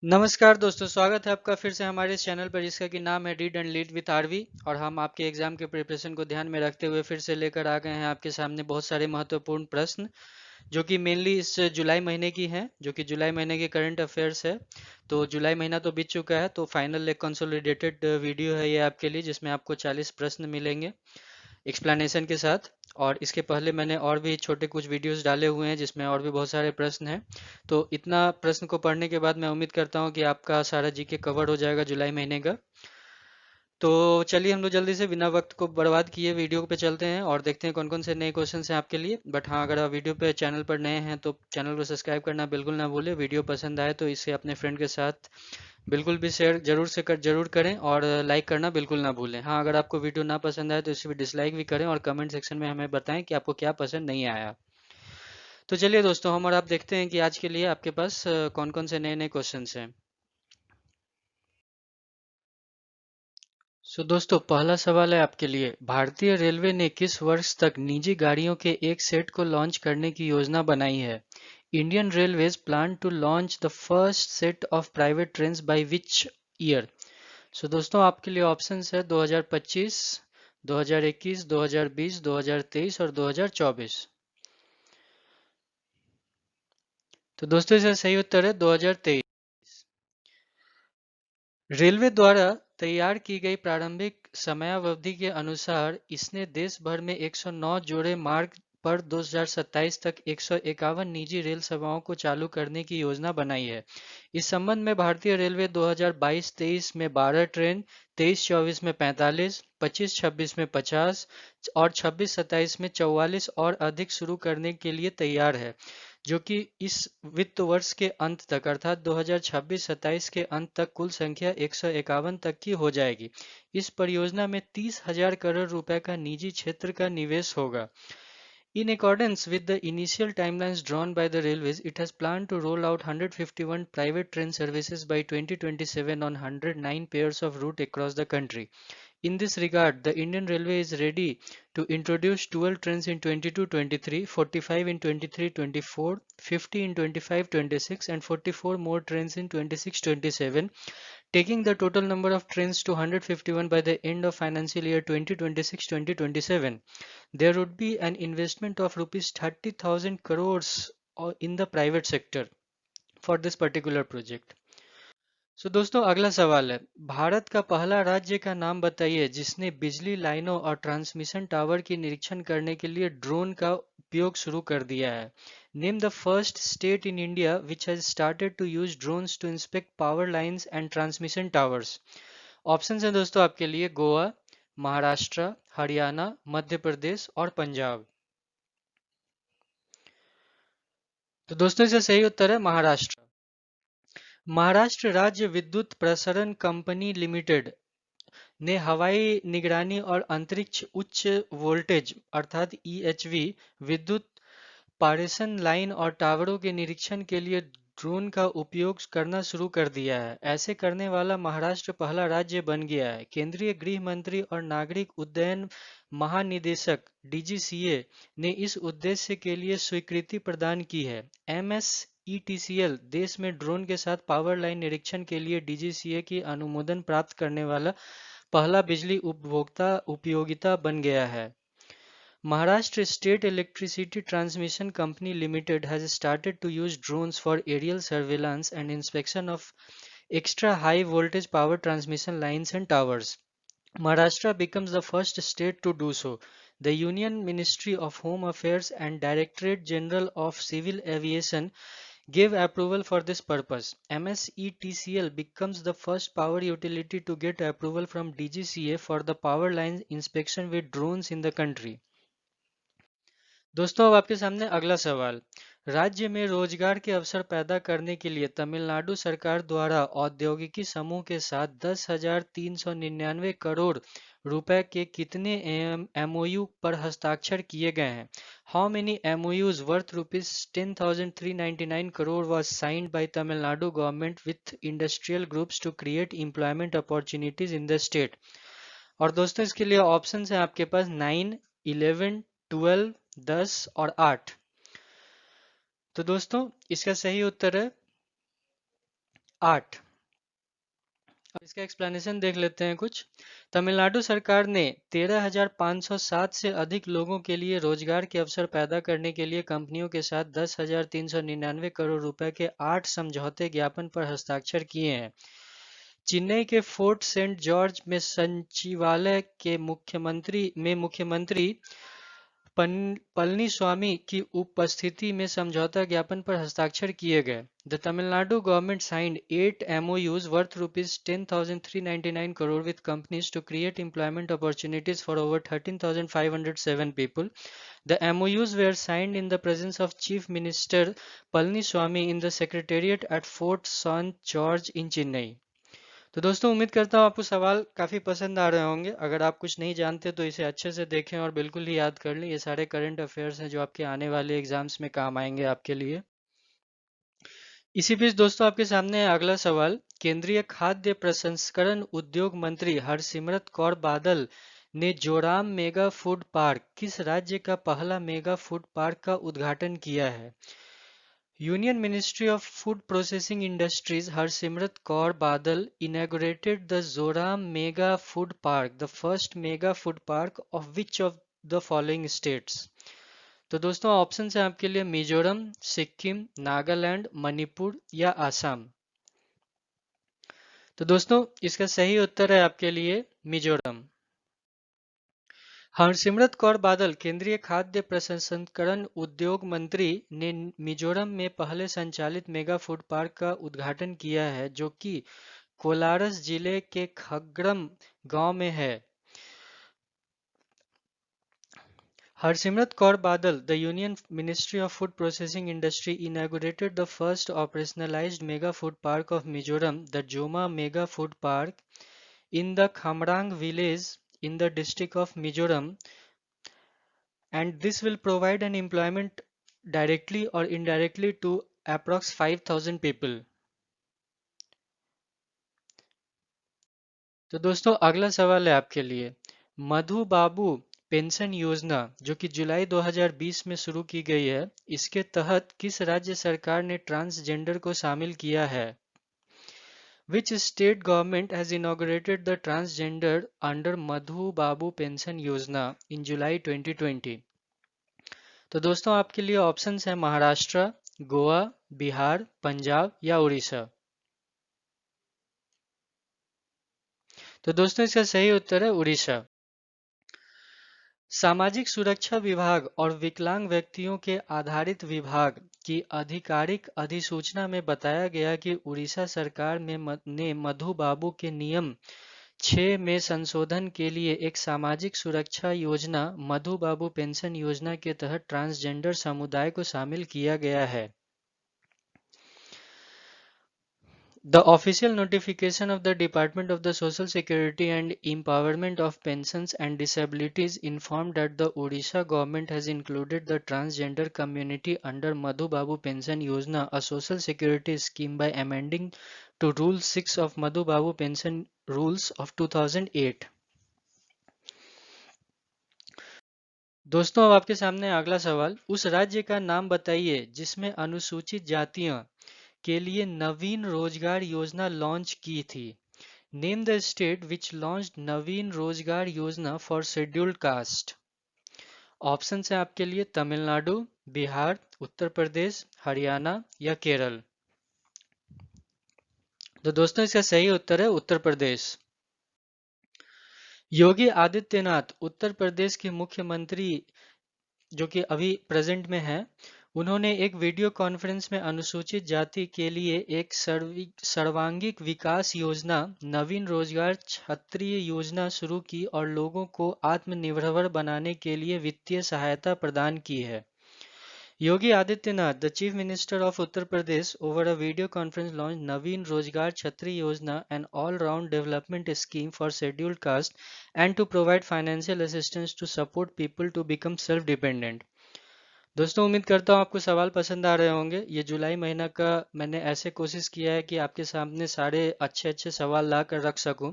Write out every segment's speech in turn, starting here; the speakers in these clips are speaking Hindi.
नमस्कार दोस्तों, स्वागत है आपका फिर से हमारे इस चैनल पर जिसका कि नाम है read and lead with RV. और हम आपके एग्जाम के प्रिपरेशन को ध्यान में रखते हुए फिर से लेकर आ गए हैं आपके सामने बहुत सारे महत्वपूर्ण प्रश्न जो कि मेनली इस जुलाई महीने की हैं, जो कि जुलाई महीने के करंट अफेयर्स है। तो जुलाई महीना तो बीत चुका है, तो फाइनल एक कंसोलिडेटेड वीडियो है ये आपके लिए, जिसमें आपको 40 प्रश्न मिलेंगे एक्सप्लेनेशन के साथ। और इसके पहले मैंने और भी छोटे कुछ वीडियोस डाले हुए हैं जिसमें और भी बहुत सारे प्रश्न हैं। तो इतना प्रश्न को पढ़ने के बाद मैं उम्मीद करता हूँ कि आपका सारा जीके कवर हो जाएगा जुलाई महीने का। तो चलिए हम लोग जल्दी से बिना वक्त को बर्बाद किए वीडियो पे चलते हैं और देखते हैं कौन कौन से नए क्वेश्चन हैं आपके लिए। बट हाँ, अगर आप वीडियो पे चैनल पर नए हैं तो चैनल को सब्सक्राइब करना बिल्कुल ना भूलें। वीडियो पसंद आए तो इसे अपने फ्रेंड के साथ बिल्कुल भी शेयर जरूर करें और लाइक करना बिल्कुल ना भूलें। हाँ, अगर आपको वीडियो ना पसंद आए तो इसे भी डिसलाइक भी करें और कमेंट सेक्शन में हमें बताएं कि आपको क्या पसंद नहीं आया। तो चलिए दोस्तों, हम और आप देखते हैं कि आज के लिए आपके पास कौन कौन से नए नए क्वेश्चंस हैं। दोस्तों, पहला सवाल है आपके लिए, भारतीय रेलवे ने किस वर्ष तक निजी गाड़ियों के एक सेट को लॉन्च करने की योजना बनाई है? Indian railways plan to launch the first set of private trains by which year? दोस्तों, आपके लिए ऑप्शंस है 2025, 2021, 2020, 2023 और 2024। तो दोस्तों, इसका सही उत्तर है 2023। रेलवे द्वारा तैयार की गई प्रारंभिक समयावधि के अनुसार इसने देश भर में 109 जोड़े मार्ग पर 2027 तक 151 निजी रेल सेवाओं को चालू करने की योजना बनाई है। इस संबंध में भारतीय रेलवे 2022-23 में 12 ट्रेन, 23-24 में 45, 25-26 में 50 और 26-27 में 44 और अधिक शुरू करने के लिए तैयार है, जो कि इस वित्त वर्ष के अंत तक अर्थात 2026-27 के अंत तक कुल संख्या 151 तक की हो जाएगी। इस परियोजना में 30,000 करोड़ रुपए का निजी क्षेत्र का निवेश होगा। In accordance with the initial timelines drawn by the railways, it has planned to roll out 151 private train services by 2027 on 109 pairs of route across the country. In this regard, the Indian Railway is ready to introduce 12 trains in 22-23, 45 in 23-24, 50 in 25-26 and 44 more trains in 26-27, taking the total number of trains to 151 by the end of financial year 2026-2027. There would be an investment of rupees 30,000 crores in the private sector for this particular project. दोस्तों, अगला सवाल है, भारत का पहला राज्य का नाम बताइए जिसने बिजली लाइनों और ट्रांसमिशन टावर की निरीक्षण करने के लिए ड्रोन का उपयोग शुरू कर दिया है। Name the first state in India which has started to use drones to inspect power lines and transmission towers. Options हैं दोस्तों आपके लिए, गोवा, महाराष्ट्र, हरियाणा, मध्य प्रदेश और पंजाब। तो दोस्तों, इसका सही उत्तर है महाराष्ट्र। महाराष्ट्र राज्य विद्युत प्रसारण कंपनी लिमिटेड ने हवाई निगरानी और अंतरिक्ष उच्च वोल्टेज अर्थात ईएचवी विद्युत पारेषण लाइन और टावरों के निरीक्षण के लिए ड्रोन का उपयोग करना शुरू कर दिया है। ऐसे करने वाला महाराष्ट्र पहला राज्य बन गया है। केंद्रीय गृह मंत्री और नागरिक उड्डयन महानिदेशक डीजीसीए ने इस उद्देश्य के लिए स्वीकृति प्रदान की है। एमएसईटीसीएल देश में ड्रोन के साथ पावर लाइन निरीक्षण के लिए डीजीसीए की अनुमोदन प्राप्त करने वाला पहला बिजली उपभोक्ता उपयोगिता बन गया है। Maharashtra State Electricity Transmission Company Limited has started to use drones for aerial surveillance and inspection of extra high voltage power transmission lines and towers. Maharashtra becomes the first state to do so. The Union Ministry of Home Affairs and Directorate General of Civil Aviation gave approval for this purpose. MSETCL becomes the first power utility to get approval from DGCA for the power line inspection with drones in the country. दोस्तों, अब आपके सामने अगला सवाल, राज्य में रोजगार के अवसर पैदा करने के लिए तमिलनाडु सरकार द्वारा औद्योगिकी समूह के साथ 10,399 करोड़ रुपए के कितने एमओयू पर हस्ताक्षर किए गए हैं? How many MoUs worth rupees 10,399 crore was signed by Tamil Nadu government with industrial groups to create employment opportunities in the state? और दोस्तों, इसके लिए ऑप्शंस हैं आपके पास 9, 11, 12, 10 और 8। तो दोस्तों, इसका सही उत्तर है 8। अब इसका एक्सप्लेनेशन देख लेते हैं कुछ। तमिलनाडु सरकार ने 13,507 से अधिक लोगों के लिए रोजगार के अवसर पैदा करने के लिए कंपनियों के साथ 10,399 करोड़ रुपए के 8 समझौते ज्ञापन पर हस्ताक्षर किए हैं। चेन्नई के फोर्ट सेंट जॉर्ज में सचिवालय के मुख्यमंत्री पलनीस्वामी की उपस्थिति में समझौता ज्ञापन पर हस्ताक्षर किए गए। The Tamil Nadu government signed 8 MOUs worth rupees 10,399 crore with companies to create employment opportunities for over 13,507 people. The MOUs were signed in the presence of Chief Minister Palaniswamy in the Secretariat at Fort St. George in Chennai. तो दोस्तों उम्मीद करता हूँ आपको सवाल काफ़ी पसंद आ रहे होंगे। अगर आप कुछ नहीं जानते तो इसे अच्छे से देखें और बिल्कुल ही याद कर लें। ये सारे करंट अफेयर्स हैं जो आपके आने वाले एग्जाम्स में काम आएंगे आपके लिए। इसी बीच दोस्तों आपके सामने अगला सवाल। केंद्रीय खाद्य प्रसंस्करण उद्योग मंत्री हरसिमरत कौर बादल ने जोराम मेगा फूड पार्क किस राज्य का पहला मेगा फूड पार्क का उद्घाटन किया है? Union Ministry of Food Processing Industries Harsimrat Kaur Badal inaugurated the Zoram Mega Food Park, the first mega food park of which of the following states? तो दोस्तों ऑप्शन है आपके लिए मिजोरम, सिक्किम, नागालैंड, मणिपुर या आसाम। तो दोस्तों इसका सही उत्तर है आपके लिए मिजोरम। हरसिमरत कौर बादल केंद्रीय खाद्य प्रसंस्करण उद्योग मंत्री ने मिजोरम में पहले संचालित मेगा फूड पार्क का उद्घाटन किया है जो कि कोलारस जिले के खग्रम गांव में है। Harsimrat Kaur Badal, the Union Ministry of Food Processing Industry, inaugurated the first operationalized mega food park of Mizoram, the Joma Mega Food Park, in the Khamrang village in the district of Mizoram, and this will provide an employment directly or indirectly to approx 5,000 people. तो दोस्तों अगला सवाल है आपके लिए। मधु बाबू पेंशन योजना जो कि जुलाई 2020 में शुरू की गई है, इसके तहत किस राज्य सरकार ने ट्रांसजेंडर को शामिल किया है? Which state government has inaugurated the transgender under Madhu Babu Pension Yojana in July 2020? तो दोस्तों आपके लिए ऑप्शंस हैं महाराष्ट्र, गोवा, बिहार, पंजाब या उड़ीसा। तो दोस्तों इसका सही उत्तर है उड़ीसा। सामाजिक सुरक्षा विभाग और विकलांग व्यक्तियों के आधारित विभाग की आधिकारिक अधिसूचना में बताया गया कि उड़ीसा सरकार ने मधु बाबू के नियम 6 में संशोधन के लिए एक सामाजिक सुरक्षा योजना मधु बाबू पेंशन योजना के तहत ट्रांसजेंडर समुदाय को शामिल किया गया है। The official notification of the Department of the Social Security and Empowerment of Pensions and Disabilities informed that the Odisha government has included the transgender community under Madhu Babu Pension Yojana, a social security scheme, by amending to Rule 6 of Madhu Babu Pension Rules of 2008. दोस्तों अब आपके सामने अगला सवाल। उस राज्य का नाम बताइए जिसमें अनुसूचित जातियां के लिए नवीन रोजगार योजना लॉन्च की थी। Name the state which launched नवीन रोजगार योजना फॉर शेड्यूल्ड कास्ट। ऑप्शन है आपके लिए तमिलनाडु, बिहार, उत्तर प्रदेश, हरियाणा या केरल। तो दोस्तों इसका सही उत्तर है उत्तर प्रदेश। योगी आदित्यनाथ उत्तर प्रदेश के मुख्यमंत्री जो कि अभी प्रेजेंट में है, उन्होंने एक वीडियो कॉन्फ्रेंस में अनुसूचित जाति के लिए एक सर्वांगीण विकास योजना नवीन रोजगार छतरी योजना शुरू की और लोगों को आत्मनिर्भर बनाने के लिए वित्तीय सहायता प्रदान की है। Yogi Adityanath, the chief minister of Uttar Pradesh, over a video conference launch नवीन रोजगार छतरी योजना, an all round development scheme for scheduled caste and to provide financial assistance to support people to become self dependent. दोस्तों उम्मीद करता हूँ आपको सवाल पसंद आ रहे होंगे। ये जुलाई महीना का मैंने ऐसे कोशिश किया है कि आपके सामने सारे अच्छे अच्छे सवाल ला कर रख सकूं।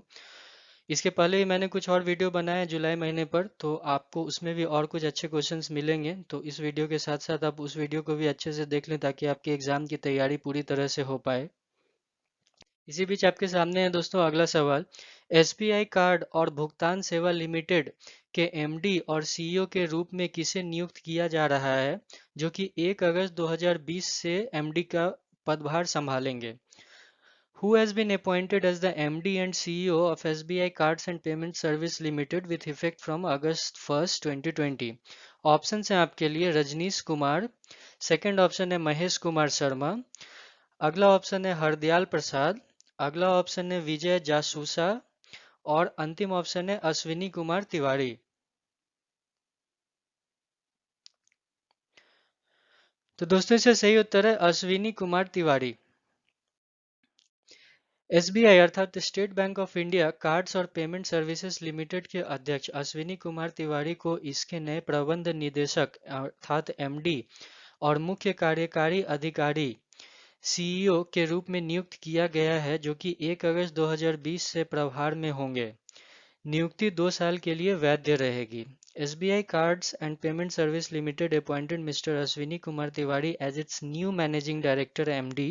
इसके पहले ही मैंने कुछ और वीडियो बनाए जुलाई महीने पर, तो आपको उसमें भी और कुछ अच्छे क्वेश्चंस मिलेंगे। तो इस वीडियो के साथ साथ आप उस वीडियो को भी अच्छे से देख लें ताकि आपके एग्जाम की तैयारी पूरी तरह से हो पाए। इसी बीच आपके सामने है दोस्तों अगला सवाल। एसबीआई कार्ड और भुगतान सेवा लिमिटेड के एमडी और सीईओ के रूप में किसे नियुक्त किया जा रहा है, जो कि 1 अगस्त 2020 से एमडी का पदभार संभालेंगे? Who has been appointed as the MD and CEO of SBI Cards and Payment Service Limited with effect from August 1, 2020? Option है आपके लिए रजनीश कुमार, सेकंड ऑप्शन है महेश कुमार शर्मा, अगला ऑप्शन है हरदयाल प्रसाद, अगला ऑप्शन है विजय जासूसा और अंतिम ऑप्शन है अश्विनी कुमार तिवारी। तो दोस्तों इसका सही उत्तर है अश्विनी कुमार तिवारी। एसबीआई अर्थात state bank of India cards और पेमेंट सर्विसेज लिमिटेड के अध्यक्ष अश्विनी कुमार तिवारी को इसके नए प्रबंध निदेशक अर्थात एमडी और मुख्य कार्यकारी अधिकारी सीईओ के रूप में नियुक्त किया गया है, जो कि 1 अगस्त 2020 से प्रभार में होंगे। नियुक्ति 2 साल के लिए वैध रहेगी। SBI Cards and Payment Service Limited appointed Mr. Ashwini Kumar Tiwari as its new Managing Director (MD)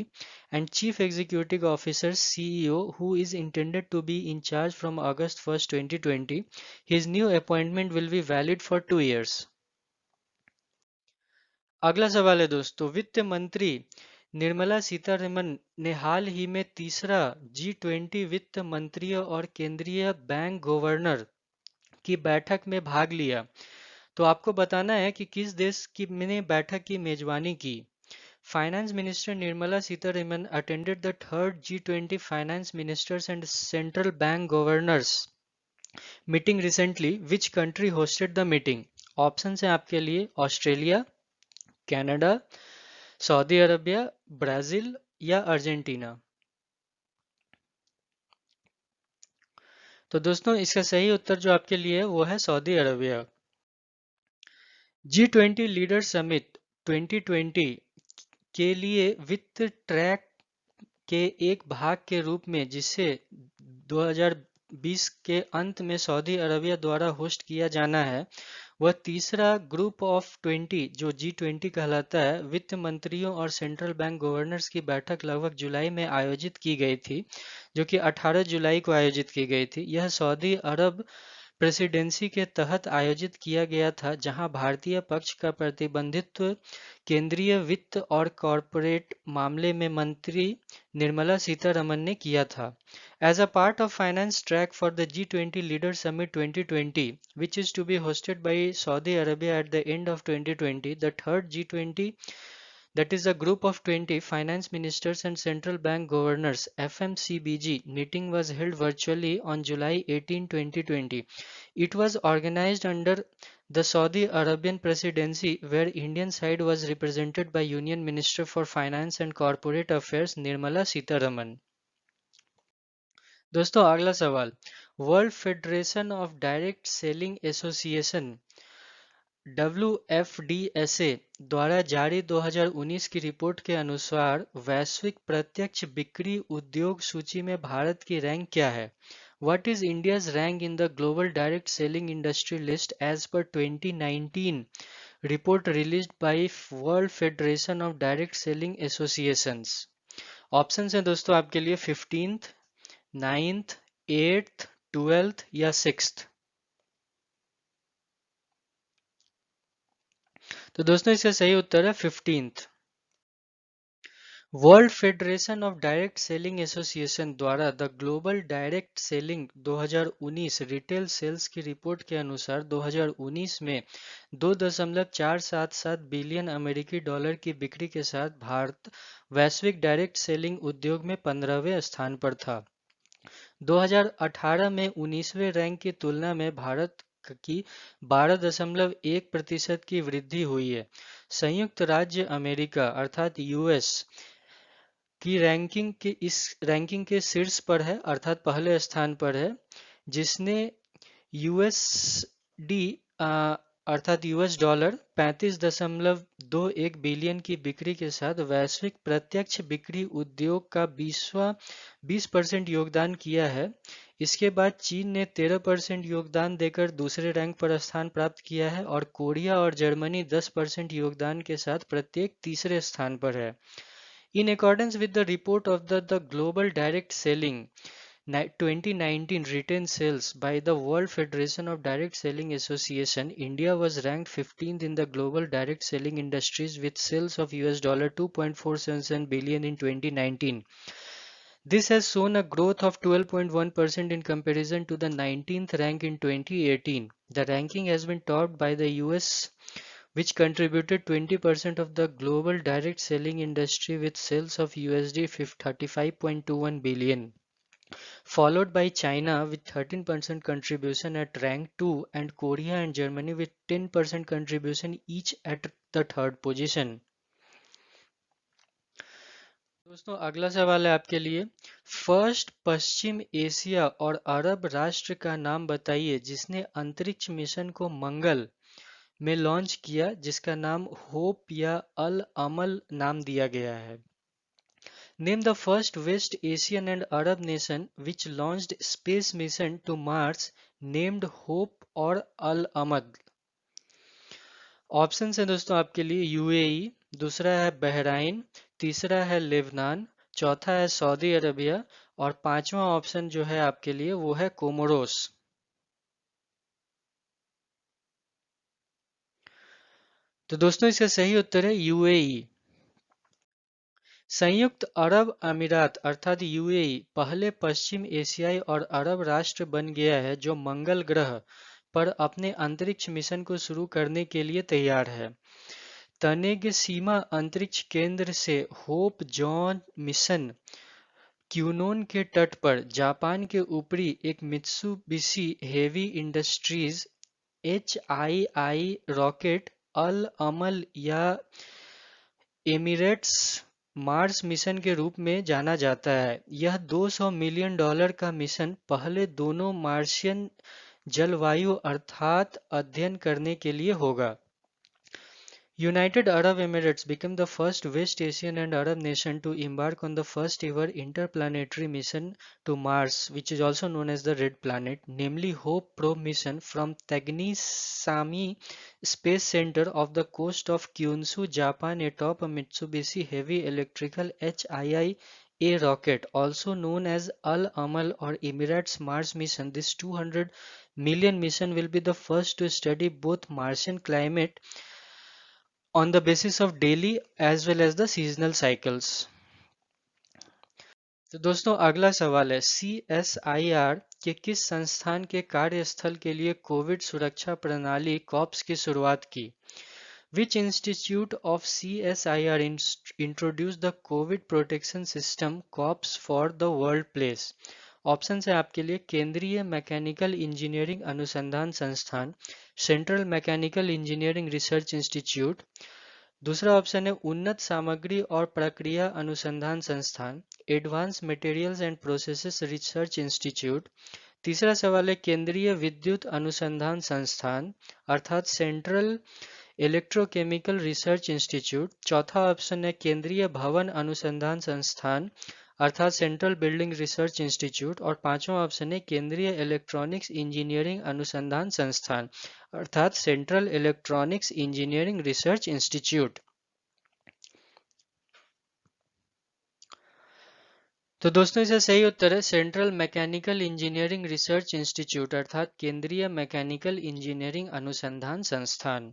and Chief Executive Officer (CEO), who is intended to be in charge from August 1, 2020. His new appointment will be valid for 2 years. अगला सवाल है दोस्तों, वित्त मंत्री निर्मला सीतारमन ने हाल ही में तीसरा G20 वित्त मंत्रियों और केंद्रीय बैंक गवर्नर की बैठक में भाग लिया। तो आपको बताना है कि किस देश की ने बैठक की मेजबानी की। Finance minister Nirmala Sitharaman attended the third G20 finance ministers and central bank governors meeting recently. Which country hosted the meeting? Option है आपके लिए Australia, Canada, Saudi Arabia, Brazil या अर्जेंटीना। तो दोस्तों इसका सही उत्तर जो आपके लिए है वो है Saudi Arabia. G20 leader summit 2020 के लिए वित्त ट्रैक के एक भाग के रूप में, जिसे 2020 के अंत में सऊदी अरबिया द्वारा होस्ट किया जाना है, वह तीसरा ग्रुप ऑफ 20 जो G20 कहलाता है, वित्त मंत्रियों और सेंट्रल बैंक गवर्नर्स की बैठक लगभग जुलाई में आयोजित की गई थी, जो कि 18 जुलाई को आयोजित की गई थी। यह सऊदी अरब प्रेसिडेंसी के तहत आयोजित किया गया था, जहां भारतीय पक्ष का प्रतिनिधित्व केंद्रीय वित्त और कॉरपोरेट मामले में मंत्री निर्मला सीतारमन ने किया था। As a part of finance track for the G20 Leader Summit 2020, which is to be hosted by Saudi Arabia at the end of 2020, the third G20, that is a group of 20 finance ministers and central bank governors (FMCBG) meeting was held virtually on July 18, 2020. It was organized under the Saudi Arabian presidency, where Indian side was represented by Union Minister for Finance and Corporate Affairs Nirmala Sitharaman. दोस्तों अगला सवाल, world Federation of Direct Selling association WFDSA द्वारा जारी 2019 की रिपोर्ट के अनुसार वैश्विक प्रत्यक्ष बिक्री उद्योग सूची में भारत की रैंक क्या है? What is India's rank in the global direct selling industry list as per 2019 report released by World Federation of Direct Selling Associations? Option है दोस्तों आपके लिए 15th, 9th, 8th, 12th या 6th। तो दोस्तों इसका सही उत्तर है 15th। World Federation of Direct Selling Association द्वारा the global direct selling 2019 retail sales की रिपोर्ट के अनुसार 2019 में 2.477 बिलियन अमेरिकी डॉलर की बिक्री के साथ भारत वैश्विक डायरेक्ट सेलिंग उद्योग में 15वें स्थान पर था। 2018 में 19वें रैंक की तुलना में भारत की 12.1% की वृद्धि हुई है। संयुक्त राज्य अमेरिका अर्थात यूएस की रैंकिंग के शीर्ष पर है अर्थात पहले स्थान पर है, जिसने यूएसडी अर्थात यूएस डॉलर 35.21 बिलियन की बिक्री के साथ वैश्विक प्रत्यक्ष बिक्री उद्योग का 20% योगदान किया है। इसके बाद चीन ने 13% योगदान देकर दूसरे रैंक पर स्थान प्राप्त किया है और कोरिया और जर्मनी 10% योगदान के साथ प्रत्येक तीसरे स्थान पर है। In accordance with the report of the Global Direct Selling 2019 retail sales by the World Federation of Direct Selling Association, India was ranked 15th in the global direct selling industries with sales of $2.477 billion in 2019. This has shown a growth of 12.1% in comparison to the 19th rank in 2018. The ranking has been topped by the US, which contributed 20% of the global direct selling industry with sales of $35.21 billion, followed by China with 13% contribution at rank 2 and Korea and Germany with 10% contribution each at the third position. दोस्तों अगला सवाल है आपके लिए, फर्स्ट पश्चिम एशिया और अरब राष्ट्र का नाम बताइए जिसने अंतरिक्ष मिशन को मंगल में लॉन्च किया, जिसका नाम होप या अल अमल नाम दिया गया है. Name the first West Asian and Arab nation which launched space mission to Mars named Hope or Al Amad. Option है दोस्तों आपके लिए, यूएई, दूसरा है बहराइन, तीसरा है लेबनान, चौथा है सऊदी अरबिया और पांचवा ऑप्शन जो है आपके लिए वो है कोमोरोस. तो दोस्तों इसका सही उत्तर है यूएई. संयुक्त अरब अमीरात अर्थात यूएई पहले पश्चिम एशियाई और अरब राष्ट्र बन गया है जो मंगल ग्रह पर अपने अंतरिक्ष मिशन को शुरू करने के लिए तैयार है. तनेगशीमा अंतरिक्ष केंद्र से होप जॉन मिशन क्यूनोन के तट पर जापान के ऊपरी एक Mitsubishi Heavy Industries HII rocket Al Amal या एमिरेट्स मार्स मिशन के रूप में जाना जाता है. यह $200 मिलियन का मिशन पहले दोनों मार्शियन जलवायु अर्थात अध्ययन करने के लिए होगा. United Arab Emirates became the first West Asian and Arab nation to embark on the first ever interplanetary mission to Mars, which is also known as the Red Planet, namely Hope probe mission from Tagnissami Space Center off the coast of Kyushu, Japan, atop a Mitsubishi Heavy Electrical HII-A rocket, also known as Al Amal or Emirates Mars mission. This 200 million mission will be the first to study both Martian climate on the basis of daily as well as the seasonal cycles. तो दोस्तों अगला सवाल है, CSIR के किस संस्थान के कार्यस्थल के लिए कोविड सुरक्षा प्रणाली कॉप्स की शुरुआत की? Which institute of CSIR introduced the COVID protection system COPS for the workplace? Option है आपके लिए, केंद्रीय मैकेनिकल इंजीनियरिंग अनुसंधान संस्थान, central mechanical engineering research institute, दूसरा ऑप्शन है उन्नत सामग्री और प्रक्रिया अनुसंधान संस्थान, advance materials and processes research institute, तीसरा सवाल है केंद्रीय विद्युत अनुसंधान संस्थान अर्थात सेंट्रल इलेक्ट्रोकेमिकल रिसर्च इंस्टीट्यूट, चौथा ऑप्शन है केंद्रीय भवन अनुसंधान संस्थान अर्थात सेंट्रल बिल्डिंग रिसर्च इंस्टीट्यूट और पांचवा ऑप्शन है केंद्रीय इलेक्ट्रॉनिक्स इंजीनियरिंग अनुसंधान संस्थान अर्थात central electronics engineering research institute. तो दोस्तों इसका सही उत्तर है central mechanical engineering research institute अर्थात केंद्रीय मैकेनिकल इंजीनियरिंग अनुसंधान संस्थान.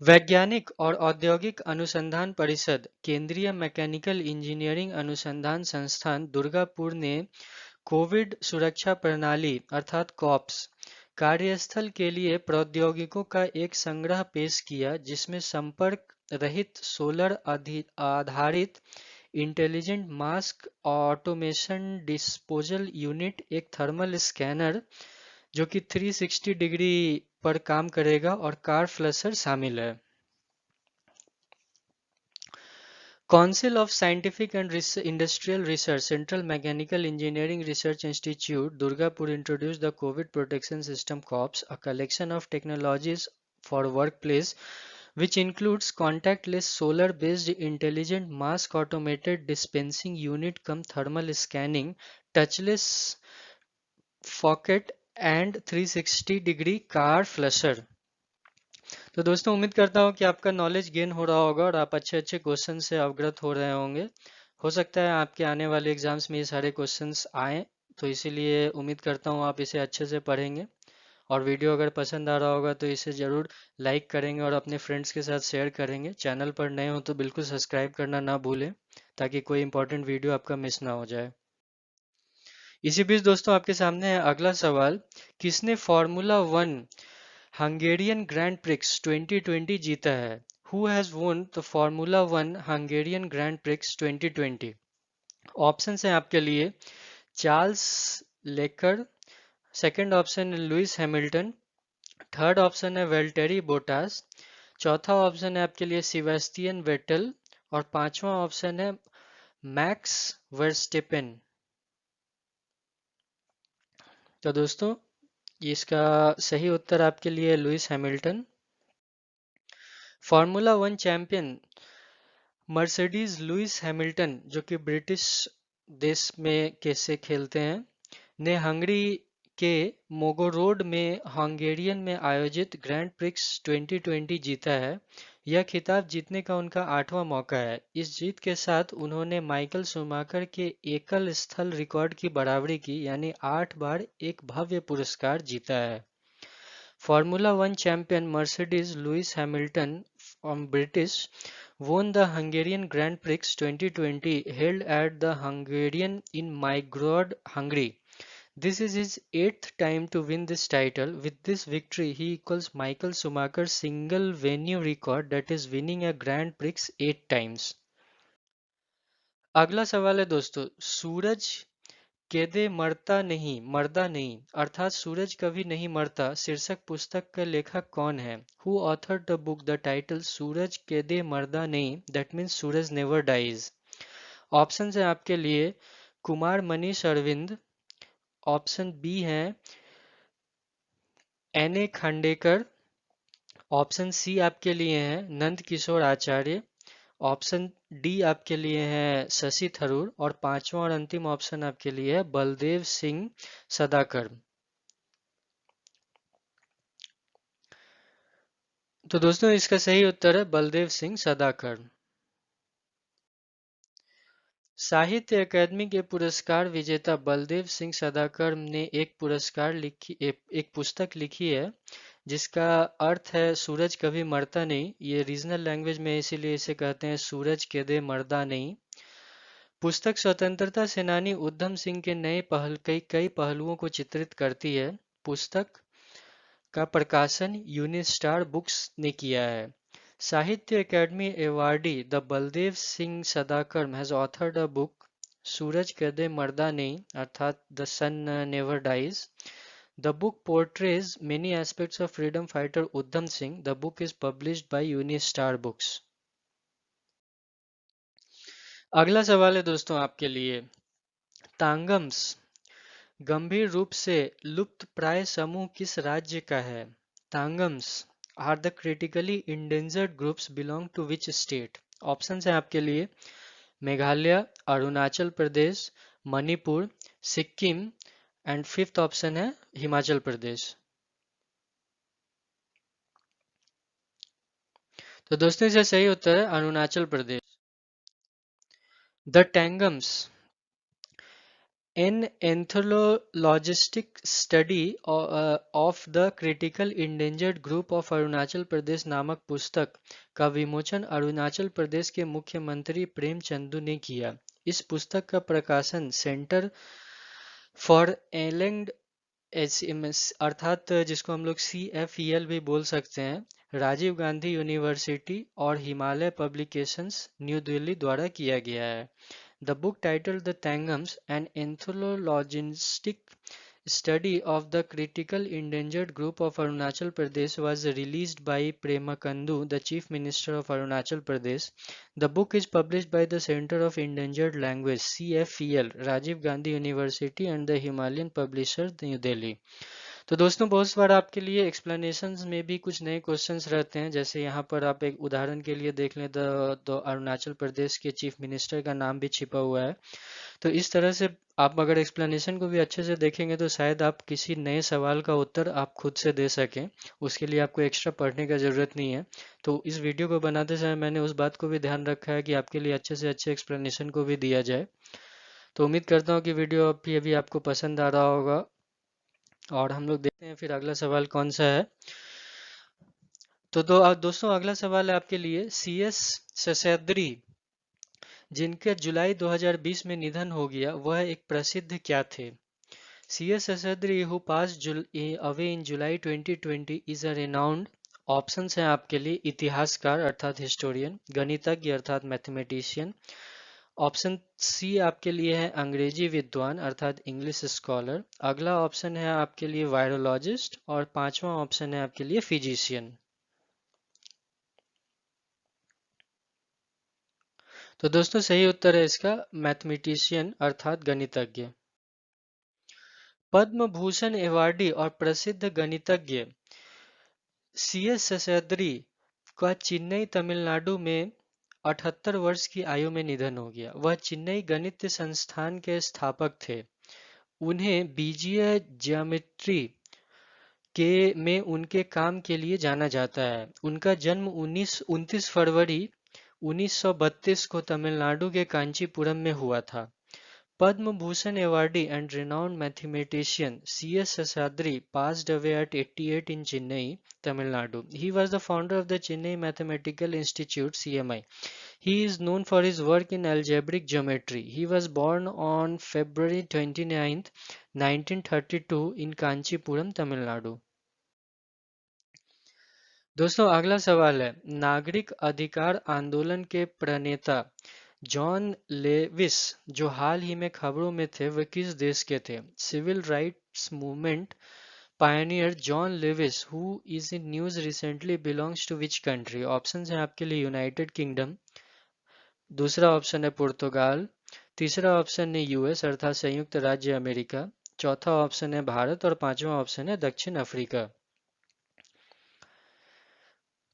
वैज्ञानिक और औद्योगिक अनुसंधान परिषद केंद्रीय मैकेनिकल इंजीनियरिंग अनुसंधान संस्थान दुर्गापुर ने कोविड सुरक्षा प्रणाली अर्थात कॉप्स कार्यस्थल के लिए प्रौद्योगिकों का एक संग्रह पेश किया जिसमें संपर्क रहित सोलर आधारित intelligent mask automation disposal unit, एक थर्मल स्कैनर जो कि 360 डिग्री पर काम करेगा और कार फ्लशर शामिल है. Council of Scientific and Industrial Research, Central Mechanical Engineering Research Institute, Durgapur introduced the COVID Protection System COPS, a collection of technologies for workplace which includes contactless solar-based intelligent mask automated dispensing unit cum thermal scanning, touchless faucet and 360 degree car flusher. तो दोस्तों उम्मीद करता हूँ कि आपका नॉलेज गेन हो रहा होगा और आप अच्छे अच्छे क्वेश्चन से अवगत हो रहे होंगे। हो सकता है आपके आने वाले एग्जाम्स में ये सारे क्वेश्चंस आए, तो इसीलिए उम्मीद करता हूँ आप इसे अच्छे से पढ़ेंगे। और वीडियो अगर पसंद आ रहा होगा तो इसे ज़रूर लाइक करेंगे और अपने फ्रेंड्स के साथ शेयर करेंगे। चैनल पर नए हो तो बिल्कुल सब्सक्राइब करना ना भूलें, ताकि कोई इंपॉर्टेंट वीडियो आपका मिस ना हो जाए। इसी बीच दोस्तों आपके सामने है अगला सवाल। किसने formula one Hungarian grand prix 2020 जीता है? Who has won the formula one Hungarian grand prix 2020? Option है आपके लिए चार्ल्स लेकर, सेकंड ऑप्शन है लुइस हैमिल्टन, थर्ड ऑप्शन है वेल्टेरी बोटास, चौथा ऑप्शन है आपके लिए सिवेस्टियन वेटल और पांचवा ऑप्शन है मैक्स वर्स्टेपेन। तो दोस्तों इसका सही उत्तर आपके लिए Lewis Hamilton. Formula one champion Mercedes Lewis Hamilton, जो कि ब्रिटिश देश में कैसे खेलते हैं, ने हंगरी के मोगोरोड में हंगेरियन में आयोजित ग्रैंड प्रिक्स 2020 जीता है। यह खिताब जीतने का उनका 8वां मौका है। इस जीत के साथ उन्होंने माइकल शूमाकर के एकल स्थल रिकॉर्ड की बराबरी की, यानी 8 बार एक भव्य पुरस्कार जीता है। Formula One champion Mercedes Lewis Hamilton from British won the Hungarian Grand Prix 2020 held at the Hungarian in Mygorod, Hungary. This is his 8th time to win this title. With this victory, he equals Michael Schumacher's single venue record, that is winning a Grand Prix 8 times. अगला सवाल है दोस्तों, सूरज केदे मरदा नहीं अर्थात सूरज कभी नहीं मरता शीर्षक पुस्तक का लेखक कौन है? Who authored the book the title सूरज केदे मरदा नहीं, दैट मीन्स सूरज नेवर डाइज। ऑप्शन है आपके लिए कुमार मनीष अरविंद, ऑप्शन बी है N A Khandekar, option C आपके लिए है नंद किशोर आचार्य, ऑप्शन डी आपके लिए है शशि थरूर और पांचवा और अंतिम ऑप्शन आपके लिए है बलदेव सिंह सदाकर। तो दोस्तों इसका सही उत्तर है बलदेव सिंह सदाकर। साहित्य अकादमी के पुरस्कार विजेता बलदेव सिंह सदाकर ने एक पुस्तक लिखी है जिसका अर्थ है सूरज कभी मरता नहीं। ये रीजनल लैंग्वेज में इसीलिए इसे कहते हैं सूरज केदे मरदा नहीं। पुस्तक स्वतंत्रता सेनानी उधम सिंह के कई पहलुओं को चित्रित करती है। पुस्तक का प्रकाशन यूनिस्टार बुक्स ने किया है। Sahitya Akademi awardee the Baldev Singh Sadakar has authored a book सूरज कदे मर्दा नहीं अर्थात the sun never dies. The book portrays many aspects of freedom fighter Udham Singh. The book is published by Unistar Books. अगला सवाल है दोस्तों आपके लिए, तांगम्स गंभीर रूप से लुप्त प्राय समूह किस राज्य का है? Tangams are the critically endangered groups belong to which state? Option है आपके लिए Meghalaya, Arunachal Pradesh, Manipur, Sikkim and fifth option है हिमाचल प्रदेश। तो दोस्तों इसका सही उत्तर है Arunachal Pradesh. The Tangams An anthologistic study of the critical endangered group of Arunachal Pradesh नामक पुस्तक का विमोचन अरुणाचल प्रदेश के मुख्यमंत्री प्रेम चंदू ने किया। इस पुस्तक का प्रकाशन सेंटर फॉर एलेंड अर्थात जिसको हम लोग CFEL भी बोल सकते हैं, राजीव गांधी यूनिवर्सिटी और हिमालय पब्लिकेशंस न्यू दिल्ली द्वारा किया गया है। The book titled The Tangams, an anthologistic study of the critical endangered group of Arunachal Pradesh, was released by Premakandu, the Chief Minister of Arunachal Pradesh. The book is published by the Center of Endangered Language CFEL, Rajiv Gandhi University and the Himalayan Publishers, New Delhi. तो दोस्तों बहुत बार आपके लिए एक्सप्लेनेशंस में भी कुछ नए क्वेश्चंस रहते हैं, जैसे यहाँ पर आप एक उदाहरण के लिए देख लें तो अरुणाचल प्रदेश के चीफ मिनिस्टर का नाम भी छिपा हुआ है। तो इस तरह से आप अगर एक्सप्लेनेशन को भी अच्छे से देखेंगे तो शायद आप किसी नए सवाल का उत्तर आप खुद से दे सकें। उसके लिए आपको एक्स्ट्रा पढ़ने का ज़रूरत नहीं है। तो इस वीडियो को बनाते समय मैंने उस बात को भी ध्यान रखा है कि आपके लिए अच्छे से अच्छे एक्सप्लेनेशन को भी दिया जाए। तो उम्मीद करता हूँ कि वीडियो अभी आपको पसंद आ रहा होगा, और हम लोग देखते हैं फिर अगला सवाल कौन सा है। तो दोस्तों अगला सवाल है आपके लिए, CS शेषाद्री जिनके जुलाई 2020 में निधन हो गया, वह एक प्रसिद्ध क्या थे? CS Seshadri who passed away in July 2020 is a renowned। Options हैं आपके लिए, इतिहासकार अर्थात हिस्टोरियन, गणितज्ञ अर्थात मैथमेटिशियन। ऑप्शन सी आपके लिए है अंग्रेजी विद्वान अर्थात इंग्लिश स्कॉलर। अगला ऑप्शन है आपके लिए वायरोलॉजिस्ट, और पांचवा ऑप्शन है आपके लिए फिजिशियन। तो दोस्तों सही उत्तर है इसका मैथमेटिशियन अर्थात गणितज्ञ। पद्म भूषण अवार्डी और प्रसिद्ध गणितज्ञ CS शेषाद्री का चेन्नई तमिलनाडु में 78 वर्ष की आयु में निधन हो गया। वह चेन्नई गणित संस्थान के स्थापक थे। उन्हें बीजीय ज्यामिति के में उनके काम के लिए जाना जाता है। उनका जन्म 29 फरवरी 1932 को तमिलनाडु के कांचीपुरम में हुआ था। Padma Bhushan awardee and renowned mathematician CS Seshadri passed away at 88 in Chennai, Tamil Nadu. He was the founder of the Chennai Mathematical Institute (CMI). He is known for his work in algebraic geometry. He was born on February 29, 1932 in Kanchipuram, Tamil Nadu. दोस्तों अगला सवाल है, नागरिक अधिकार आंदोलन के प्रणेता जॉन लेविस जो हाल ही में खबरों में थे, वह किस देश के थे? Civil rights movement pioneer John Lewis who is in news recently belongs to which country? Option है आपके लिए यूनाइटेड किंगडम, दूसरा ऑप्शन है पुर्तगाल, तीसरा ऑप्शन है यूएस अर्थात संयुक्त राज्य अमेरिका, चौथा ऑप्शन है भारत, और पांचवा ऑप्शन है दक्षिण अफ्रीका।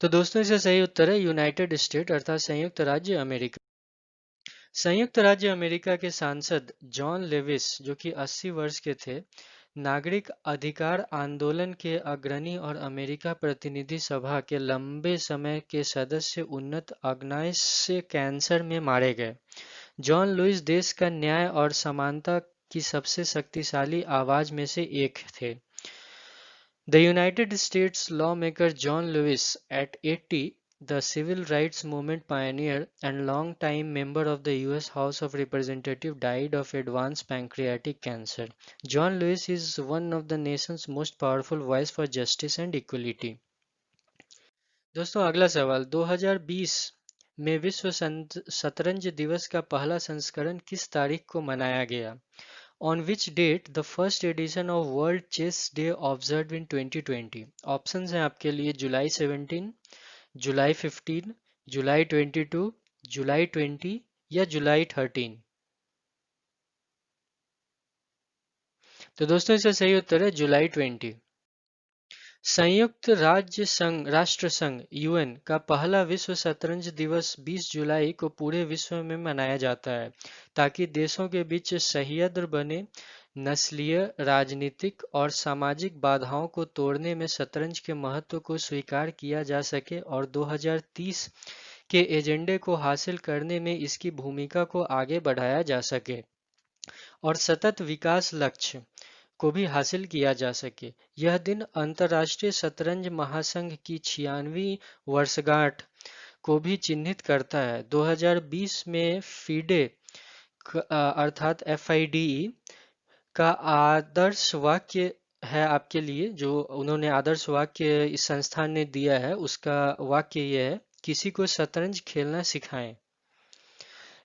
तो दोस्तों इसका सही उत्तर है यूनाइटेड स्टेट अर्थात संयुक्त राज्य अमेरिका। संयुक्त राज्य अमेरिका के सांसद जॉन लेविस जो कि 80 वर्ष के थे, नागरिक अधिकार आंदोलन के अग्रणी और अमेरिका प्रतिनिधि सभा के लंबे समय के सदस्य उन्नत अग्नाशय से कैंसर में मारे गए। जॉन लुइस देश का न्याय और समानता की सबसे शक्तिशाली आवाज में से एक थे। The United States lawmaker John Lewis, at 80, the civil rights movement pioneer and long-time member of the US House of Representatives, died of advanced pancreatic cancer. John Lewis is one of the nation's most powerful voice for justice and equality. दोस्तों अगला सवाल, 2020 में विश्व शतरंज दिवस का पहला संस्करण किस तारीख को मनाया गया? On which date the first edition of World Chess Day observed in 2020? Options हैं आपके लिए जुलाई 17, जुलाई 15, जुलाई 22, जुलाई 20 या जुलाई 13। तो दोस्तों इसका सही उत्तर है जुलाई 20। संयुक्त राष्ट्र संघ यूएन का पहला विश्व शतरंज दिवस 20 जुलाई को पूरे विश्व में मनाया जाता है ताकि देशों के बीच सह्याद्र बने, नस्लीय, राजनीतिक और सामाजिक बाधाओं को तोड़ने में शतरंज के महत्व को स्वीकार किया जा सके और 2030 के एजेंडे को हासिल करने में इसकी भूमिका को आगे बढ़ाया जा सके और सतत विकास लक्ष्य को भी हासिल किया जा सके। यह दिन अंतर्राष्ट्रीय शतरंज महासंघ की 96वीं वर्षगांठ को भी चिन्हित करता है। 2020 में फीडे अर्थात FIDE का आदर्श वाक्य है आपके लिए, जो उन्होंने आदर्श वाक्य इस संस्थान ने दिया है, उसका वाक्य यह है, किसी को शतरंज खेलना सिखाएं।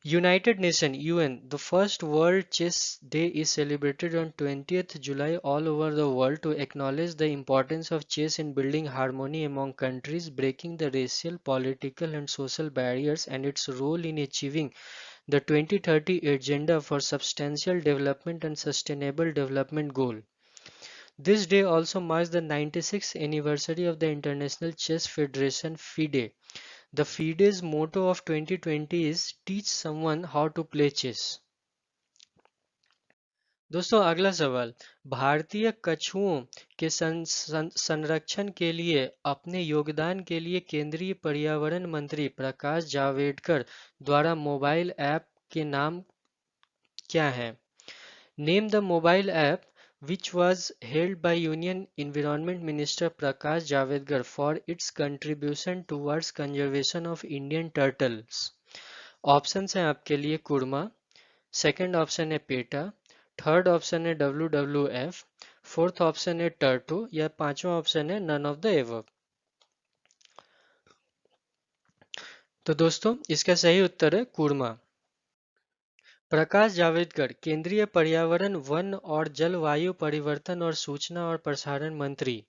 United Nations (UN), the first World Chess Day is celebrated on 20th July all over the world to acknowledge the importance of chess in building harmony among countries, breaking the racial, political and social barriers, and its role in achieving the 2030 Agenda for Substantial Development and Sustainable Development Goal। This day also marks the 96th anniversary of the International Chess Federation FIDE. The FIDE's motto of 2020 is Teach someone how to play chess. दोस्तों अगला सवाल, भारतीय कछुओं के संरक्षण के लिए अपने योगदान के लिए केंद्रीय पर्यावरण मंत्री प्रकाश जावड़ेकर द्वारा मोबाइल ऐप के नाम क्या है? Name the mobile app which was held by Union Environment Minister Prakash Javadekar for its contribution towards conservation of Indian turtles. Options हैं आपके लिए कुरमा, सेकंड ऑप्शन है पेटा, थर्ड ऑप्शन है WWF, फोर्थ ऑप्शन है टर्टो या पांचवा ऑप्शन है नन ऑफ द एबव। तो दोस्तों इसका सही उत्तर है कुरमा। प्रकाश जावड़ेकर केंद्रीय पर्यावरण, वन और जलवायु परिवर्तन और सूचना और प्रसारण मंत्री।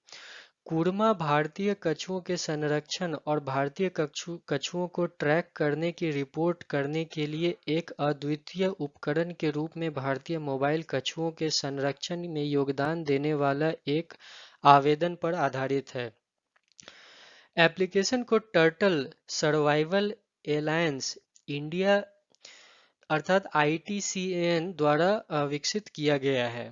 कुरमा भारतीय कछुओं के संरक्षण और भारतीय कछुओं को ट्रैक करने की रिपोर्ट करने के लिए एक अद्वितीय उपकरण के रूप में भारतीय मोबाइल कछुओं के संरक्षण में योगदान देने वाला एक आवेदन पर आधारित है। एप्लीकेशन को टर्टल सर्वाइवल एलायंस इंडिया अर्थात ITCAN द्वारा विकसित किया गया है।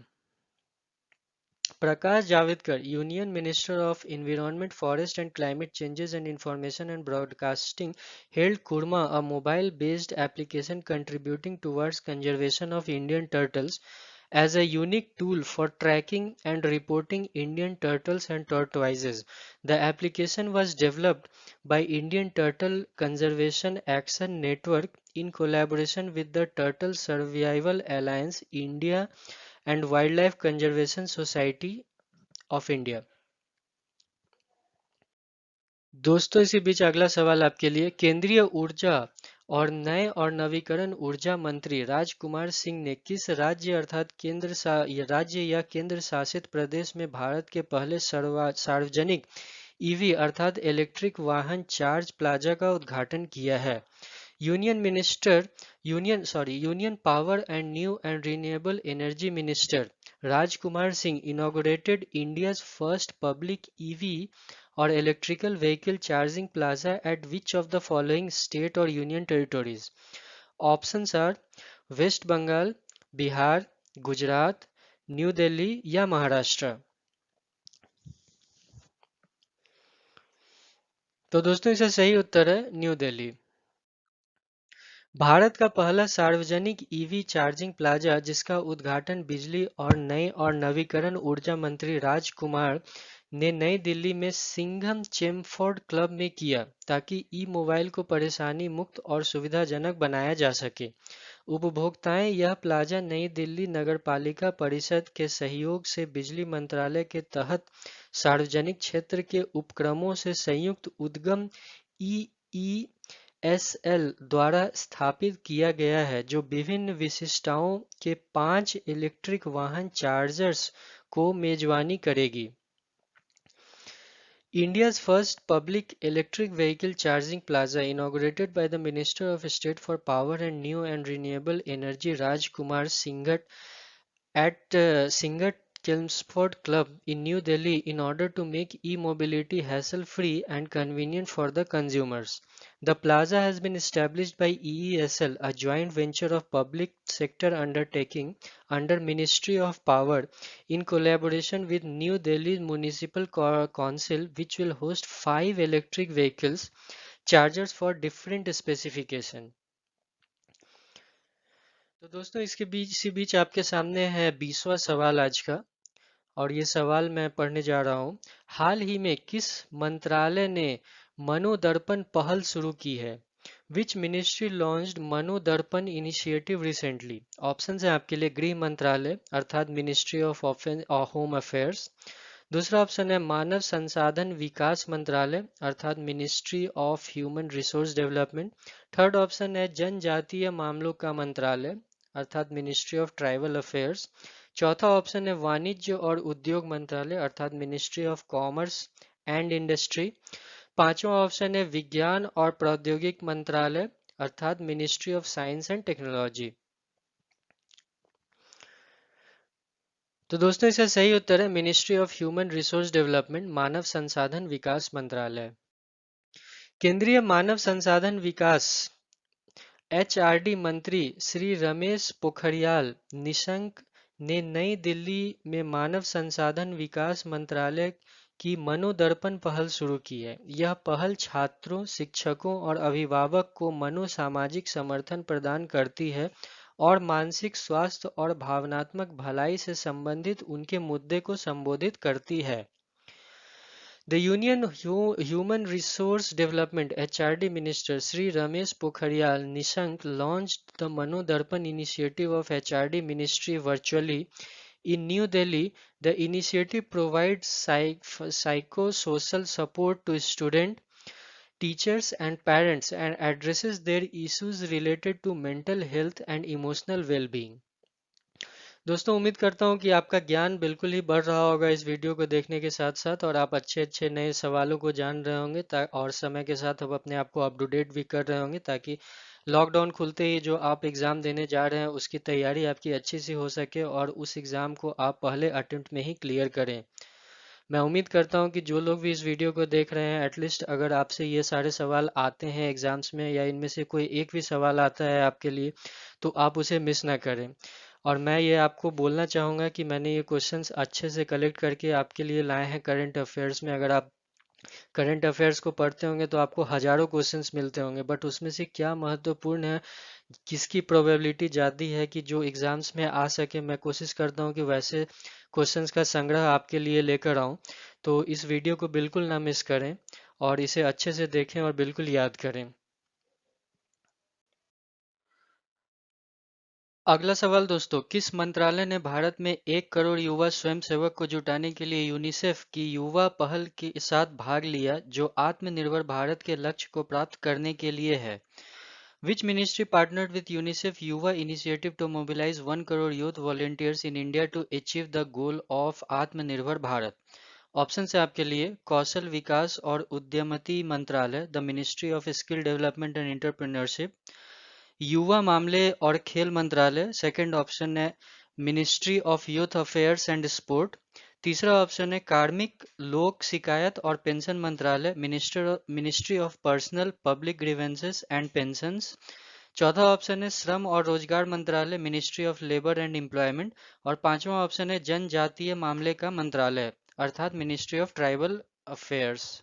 Prakash Javadekar, union minister of environment, forest and climate changes and information and broadcasting, held Kurma, a mobile-based application contributing towards conservation of Indian turtles, as a unique tool for tracking and reporting Indian turtles and tortoises. The application was developed by Indian Turtle Conservation Action Network in collaboration with the Turtle Survival Alliance India and Wildlife Conservation Society of India. दोस्तों इसी बीच अगला सवाल आपके लिए, केंद्रीय ऊर्जा और नए और नवीकरण ऊर्जा मंत्री राजकुमार सिंह ने किस राज्य अर्थात राज्य या केंद्र शासित प्रदेश में भारत के पहले सार्वजनिक EV अर्थात इलेक्ट्रिक वाहन चार्ज प्लाजा का उद्घाटन किया है? Union Power and New and Renewable Energy Minister Rajkumar Singh inaugurated India's first public EV or electrical vehicle charging plaza at which of the following state or union territories? Options are West Bengal, Bihar, Gujarat, New Delhi या महाराष्ट्र। तो दोस्तों इसका सही उत्तर है न्यू दिल्ली। भारत का पहला सार्वजनिक EV चार्जिंग प्लाजा जिसका उद्घाटन बिजली और नए और नवीकरण ऊर्जा मंत्री राजकुमार ने नई दिल्ली में सिंघम चेमफोर्ड क्लब में किया ताकि मोबाइल को परेशानी मुक्त और सुविधाजनक बनाया जा सके। उपभोक्ताएं यह प्लाजा नई दिल्ली नगरपालिका परिषद के सहयोग से बिजली मंत्रालय के तहत सार्वजनिक क्षेत्र के उपक्रमों से संयुक्त उद्गम EESL द्वारा स्थापित किया गया है जो विभिन्न विशिष्टताओं के 5 इलेक्ट्रिक वाहन चार्जर्स को मेजबानी करेगी। India's first public electric vehicle charging plaza inaugurated by the Minister of State for Power and New and Renewable Energy Raj Kumar Singhat at Singhat Chelmsford Club in New Delhi in order to make e-mobility hassle-free and convenient for the consumers. The plaza has been established by EESL, a joint venture of public sector undertaking under Ministry of Power in collaboration with New Delhi Municipal Council, which will host 5 electric vehicles chargers for different specification. तो दोस्तों इसी बीच आपके सामने है 20वां सवाल आज का, और ये सवाल मैं पढ़ने जा रहा हूँ। हाल ही में किस मंत्रालय ने मनोदर्पण पहल शुरू की है? Which ministry launched Manodarpan initiative recently? Option है आपके लिए गृह मंत्रालय अर्थात मिनिस्ट्री ऑफ होम अफेयर्स, दूसरा ऑप्शन है मानव संसाधन विकास मंत्रालय अर्थात ministry of human resource development, third option है जनजातीय मामलों का मंत्रालय अर्थात मिनिस्ट्री ऑफ ट्राइबल अफेयर्स, चौथा ऑप्शन है वाणिज्य और उद्योग मंत्रालय अर्थात ministry of commerce and industry, पांचवा ऑप्शन है विज्ञान और प्रौद्योगिक मंत्रालय अर्थात ministry of science and technology. तो दोस्तों इसका सही उत्तर है ministry of human resource development, मानव संसाधन विकास मंत्रालय। केंद्रीय मानव संसाधन विकास एचआरडी मंत्री श्री रमेश पोखरियाल निशंक ने नई दिल्ली में मानव संसाधन विकास मंत्रालय की मनोदर्पण पहल शुरू की है। यह पहल छात्रों, शिक्षकों और अभिभावक को मनोसामाजिक समर्थन प्रदान करती है और मानसिक स्वास्थ्य और भावनात्मक भलाई से संबंधित उनके मुद्दे को संबोधित करती है। The Union Human Resource Development (HRD) Minister Sri Ramesh Pokhariyal Nishank launched the Manodarpan initiative of HRD Ministry virtually in New Delhi. The initiative provides psychosocial support to students, teachers and parents and addresses their issues related to mental health and emotional well-being. दोस्तों उम्मीद करता हूँ कि आपका ज्ञान बिल्कुल ही बढ़ रहा होगा इस वीडियो को देखने के साथ साथ, और आप अच्छे अच्छे नए सवालों को जान रहे होंगे और समय के साथ आप अपने आप को अप टू डेट भी कर रहे होंगे, ताकि लॉकडाउन खुलते ही जो आप एग्ज़ाम देने जा रहे हैं उसकी तैयारी आपकी अच्छी सी हो सके और उस एग्ज़ाम को आप पहले अटेम्प्ट में ही क्लियर करें। मैं उम्मीद करता हूं कि जो लोग भी इस वीडियो को देख रहे हैं, एटलीस्ट अगर आपसे ये सारे सवाल आते हैं एग्जाम्स में या इनमें से कोई एक भी सवाल आता है आपके लिए, तो आप उसे मिस ना करें। और मैं ये आपको बोलना चाहूँगा कि मैंने ये क्वेश्चंस अच्छे से कलेक्ट करके आपके लिए लाए हैं करंट अफेयर्स में। अगर आप करंट अफेयर्स को पढ़ते होंगे तो आपको हजारों क्वेश्चंस मिलते होंगे, बट उसमें से क्या महत्वपूर्ण है, किसकी प्रोबेबिलिटी ज़्यादा है कि जो एग्ज़ाम्स में आ सके, मैं कोशिश करता हूँ कि वैसे क्वेश्चंस का संग्रह आपके लिए लेकर आऊँ। तो इस वीडियो को बिल्कुल ना मिस करें और इसे अच्छे से देखें और बिल्कुल याद करें। अगला सवाल दोस्तों, किस मंत्रालय ने भारत में 1 करोड़ युवा स्वयंसेवक को जुटाने के लिए यूनिसेफ की युवा पहल के साथ भाग लिया, जो आत्मनिर्भर भारत के लक्ष्य को प्राप्त करने के लिए है? Which ministry partnered with UNICEF Yuva initiative to mobilize 1 crore youth volunteers in India to achieve the goal of आत्मनिर्भर भारत? ऑप्शन है आपके लिए कौशल विकास और उद्यमती मंत्रालय, the ministry of skill development and entrepreneurship, युवा मामले और खेल मंत्रालय, सेकंड ऑप्शन है ministry of youth affairs and sport, तीसरा ऑप्शन है कार्मिक लोक शिकायत और पेंशन मंत्रालय, ministry of personnel public grievances and pensions, चौथा ऑप्शन है श्रम और रोजगार मंत्रालय, ministry of labour and employment, और पांचवा ऑप्शन है जनजातीय मामले का मंत्रालय अर्थात मिनिस्ट्री ऑफ ट्राइबल अफेयर्स।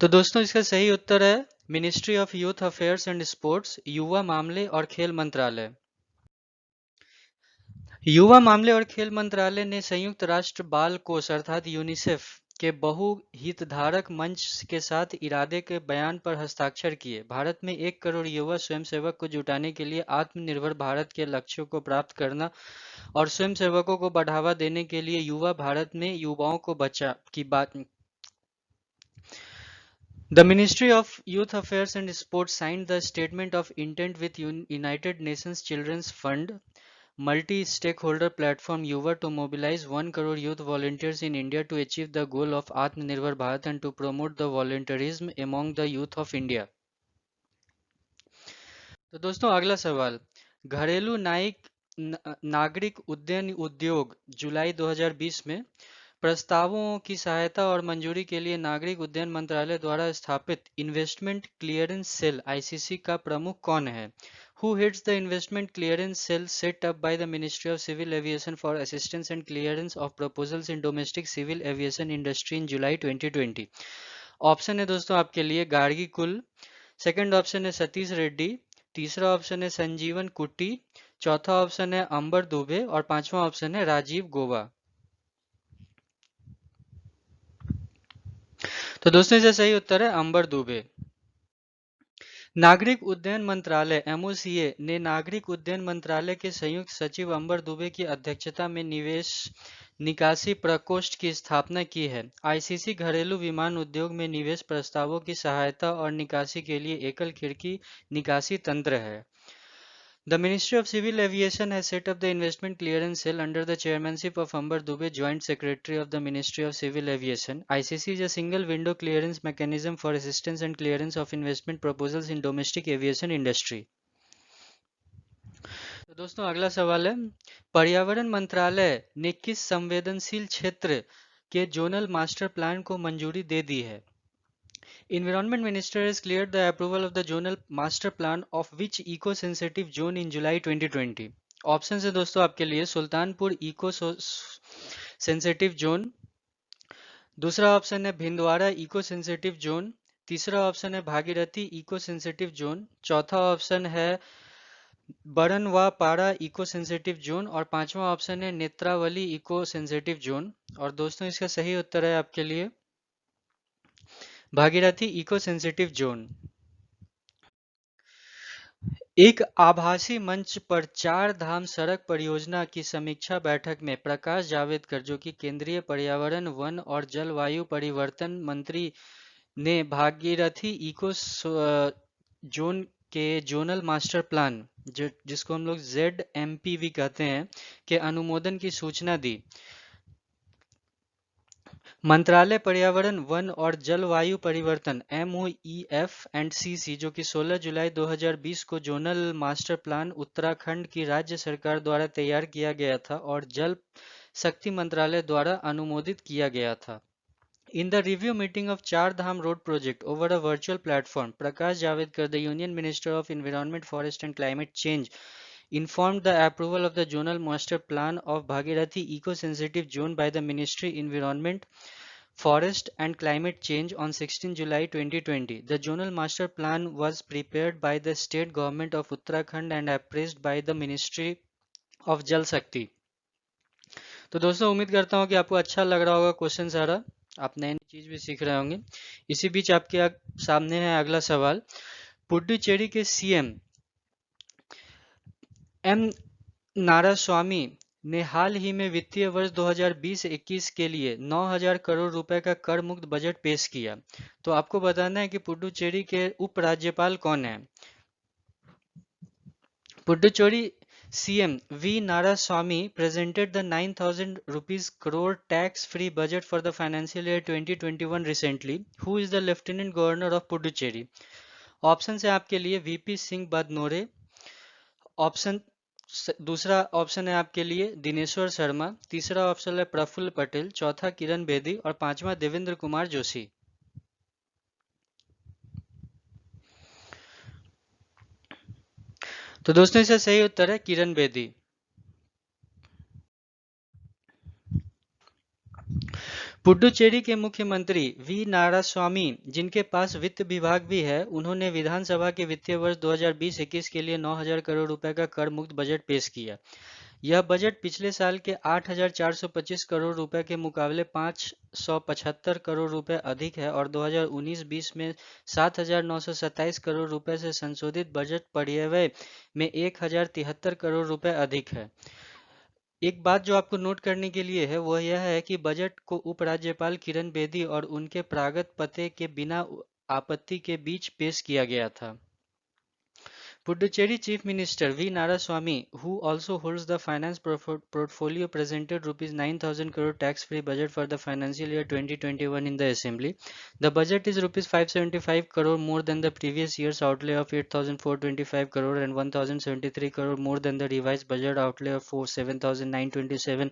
तो दोस्तों इसका सही उत्तर है ministry of youth affairs and sports, युवा मामले और खेल मंत्रालय। युवा मामले और खेल मंत्रालय ने संयुक्त राष्ट्र बाल कोष अर्थात यूनिसेफ के बहुहितधारक मंच के साथ इरादे के बयान पर हस्ताक्षर किए। भारत में 1 करोड़ युवा स्वयंसेवक को जुटाने के लिए आत्मनिर्भर भारत के लक्ष्यों को प्राप्त करना और स्वयंसेवकों को बढ़ावा देने के लिए युवा भारत में युवाओं को बचा की बात। The Ministry of Youth Affairs and Sports signed the Statement of Intent with United Nations Children's Fund multi-stakeholder platform Yuva to mobilize 1 crore youth volunteers in India to achieve the goal of Atmanirbhar Bharat and to promote the volunteerism among the youth of India. तो दोस्तों अगला सवाल, घरेलू नागरिक उड्डयन उद्योग जुलाई 2020 में प्रस्तावों की सहायता और मंजूरी के लिए नागरिक उड्डयन मंत्रालय द्वारा स्थापित इन्वेस्टमेंट क्लियरेंस सेल (आईसीसी) का प्रमुख कौन है? Who heads the investment clearance cell set up by the Ministry of Civil Aviation for assistance and clearance of proposals in domestic civil aviation industry in July 2020? Option है दोस्तों आपके लिए गार्गी कुल, सेकंड ऑप्शन है सतीश रेड्डी, तीसरा ऑप्शन है संजीवन कुट्टी, चौथा ऑप्शन है अंबर दुबे और पांचवा ऑप्शन है राजीव गोवा। तो दोस्तों इसका सही उत्तर है अंबर दुबे। नागरिक उड्डयन मंत्रालय (एमओसीए) ने नागरिक उड्डयन मंत्रालय के संयुक्त सचिव अंबर दुबे की अध्यक्षता में निवेश निकासी प्रकोष्ठ की स्थापना की है। आईसीसी घरेलू विमान उद्योग में निवेश प्रस्तावों की सहायता और निकासी के लिए एकल खिड़की निकासी तंत्र है। The Ministry of Civil Aviation has set up the Investment Clearance Cell under the chairmanship of Amber Dubey, Joint Secretary of the Ministry of Civil Aviation. ICC is a single window clearance mechanism for assistance and clearance of investment proposals in domestic aviation industry. तो दोस्तों अगला सवाल है, पर्यावरण मंत्रालय ने किस संवेदनशील क्षेत्र के जोनल मास्टर प्लान को मंजूरी दे दी है? Environment Minister has cleared the approval of the zonal master plan of which eco-sensitive zone in July 2020. Option है दोस्तों आपके लिए, सुल्तानपुर इको सेंसिटिव जोन, दूसरा ऑप्शन है भिंदवाड़ा इको सेंसिटिव जोन, तीसरा ऑप्शन है भागीरथी इको सेंसिटिव जोन, चौथा ऑप्शन है बरनवापाड़ा इको सेंसिटिव जोन और पांचवा ऑप्शन है नेत्रावली इको सेंसिटिव जोन। और दोस्तों इसका सही उत्तर है आपके लिए भागीरथी इको सेंसिटिव जोन। एक आभासी मंच पर चार धाम सड़क परियोजना की समीक्षा बैठक में प्रकाश जावड़ेकर, जो कि केंद्रीय पर्यावरण, वन और जलवायु परिवर्तन मंत्री, ने भागीरथी इको जोन के जोनल मास्टर प्लान, जिसको हम लोग ZMPV कहते हैं, के अनुमोदन की सूचना दी। मंत्रालय पर्यावरण, वन और जलवायु परिवर्तन MOEF&CC, जो कि 16 जुलाई 2020 को जोनल मास्टर प्लान उत्तराखंड की राज्य सरकार द्वारा तैयार किया गया था और जल शक्ति मंत्रालय द्वारा अनुमोदित किया गया था। In the review meeting of Char Dham Road project over a virtual platform, Prakash Javadekar, the Union Minister of Environment, Forest and Climate Change, informed the approval of the zonal master plan of Bhagirathi eco-sensitive zone by the Ministry Environment, Forest and Climate Change on 16 July 2020. The zonal master plan was prepared by the state government of Uttarakhand and appraised by the Ministry of Jal Shakti. तो दोस्तों उम्मीद करता हूँ कि आपको अच्छा लग रहा होगा क्वेश्चन सारा, आप नई नई चीज भी सीख रहे होंगे। इसी बीच आपके सामने है अगला सवाल। पुडुचेरी के CM M नारास्वामी ने हाल ही में वित्तीय वर्ष 2020-21 के लिए 9,000 करोड़ रुपए का कर मुक्त बजट पेश किया। तो आपको बताना है कि पुडुचेरी के उपराज्यपाल कौन है। Puducherry CM V Naraswamy presented the 9,000 rupees crore tax-free budget for the financial year 2021 recently. Who is the Lieutenant Governor of Puducherry? Option है आपके लिए VP सिंह बदनोरे, दूसरा ऑप्शन है आपके लिए दिनेश्वर शर्मा, तीसरा ऑप्शन है प्रफुल्ल पटेल, चौथा किरण बेदी और पांचवा देवेंद्र कुमार जोशी। तो दोस्तों इसका सही उत्तर है किरण बेदी। पुडुचेरी के मुख्यमंत्री वी नारास्वामी, जिनके पास वित्त विभाग भी है, उन्होंने विधानसभा के वित्तीय वर्ष 2020-21 के लिए 9,000 करोड़ रुपए का कर मुक्त बजट पेश किया। यह बजट पिछले साल के 8,425 करोड़ रुपए के मुकाबले 575 करोड़ रुपए अधिक है और 2019-20 में 7,927 करोड़ रुपए से संशोधित बजट पर्याय में 1,073 करोड़ रुपए अधिक है। एक बात जो आपको नोट करने के लिए है वह यह है कि बजट को उपराज्यपाल किरण बेदी और उनके प्रागत पते के बिना आपत्ति के बीच पेश किया गया था। Puducherry Chief Minister V. Naraswamy, who also holds the finance portfolio, presented rupees 9,000 crore tax-free budget for the financial year 2021 in the Assembly. The budget is rupees 575 crore more than the previous year's outlay of 8,425 crore and 1,073 crore more than the revised budget outlay of 7,927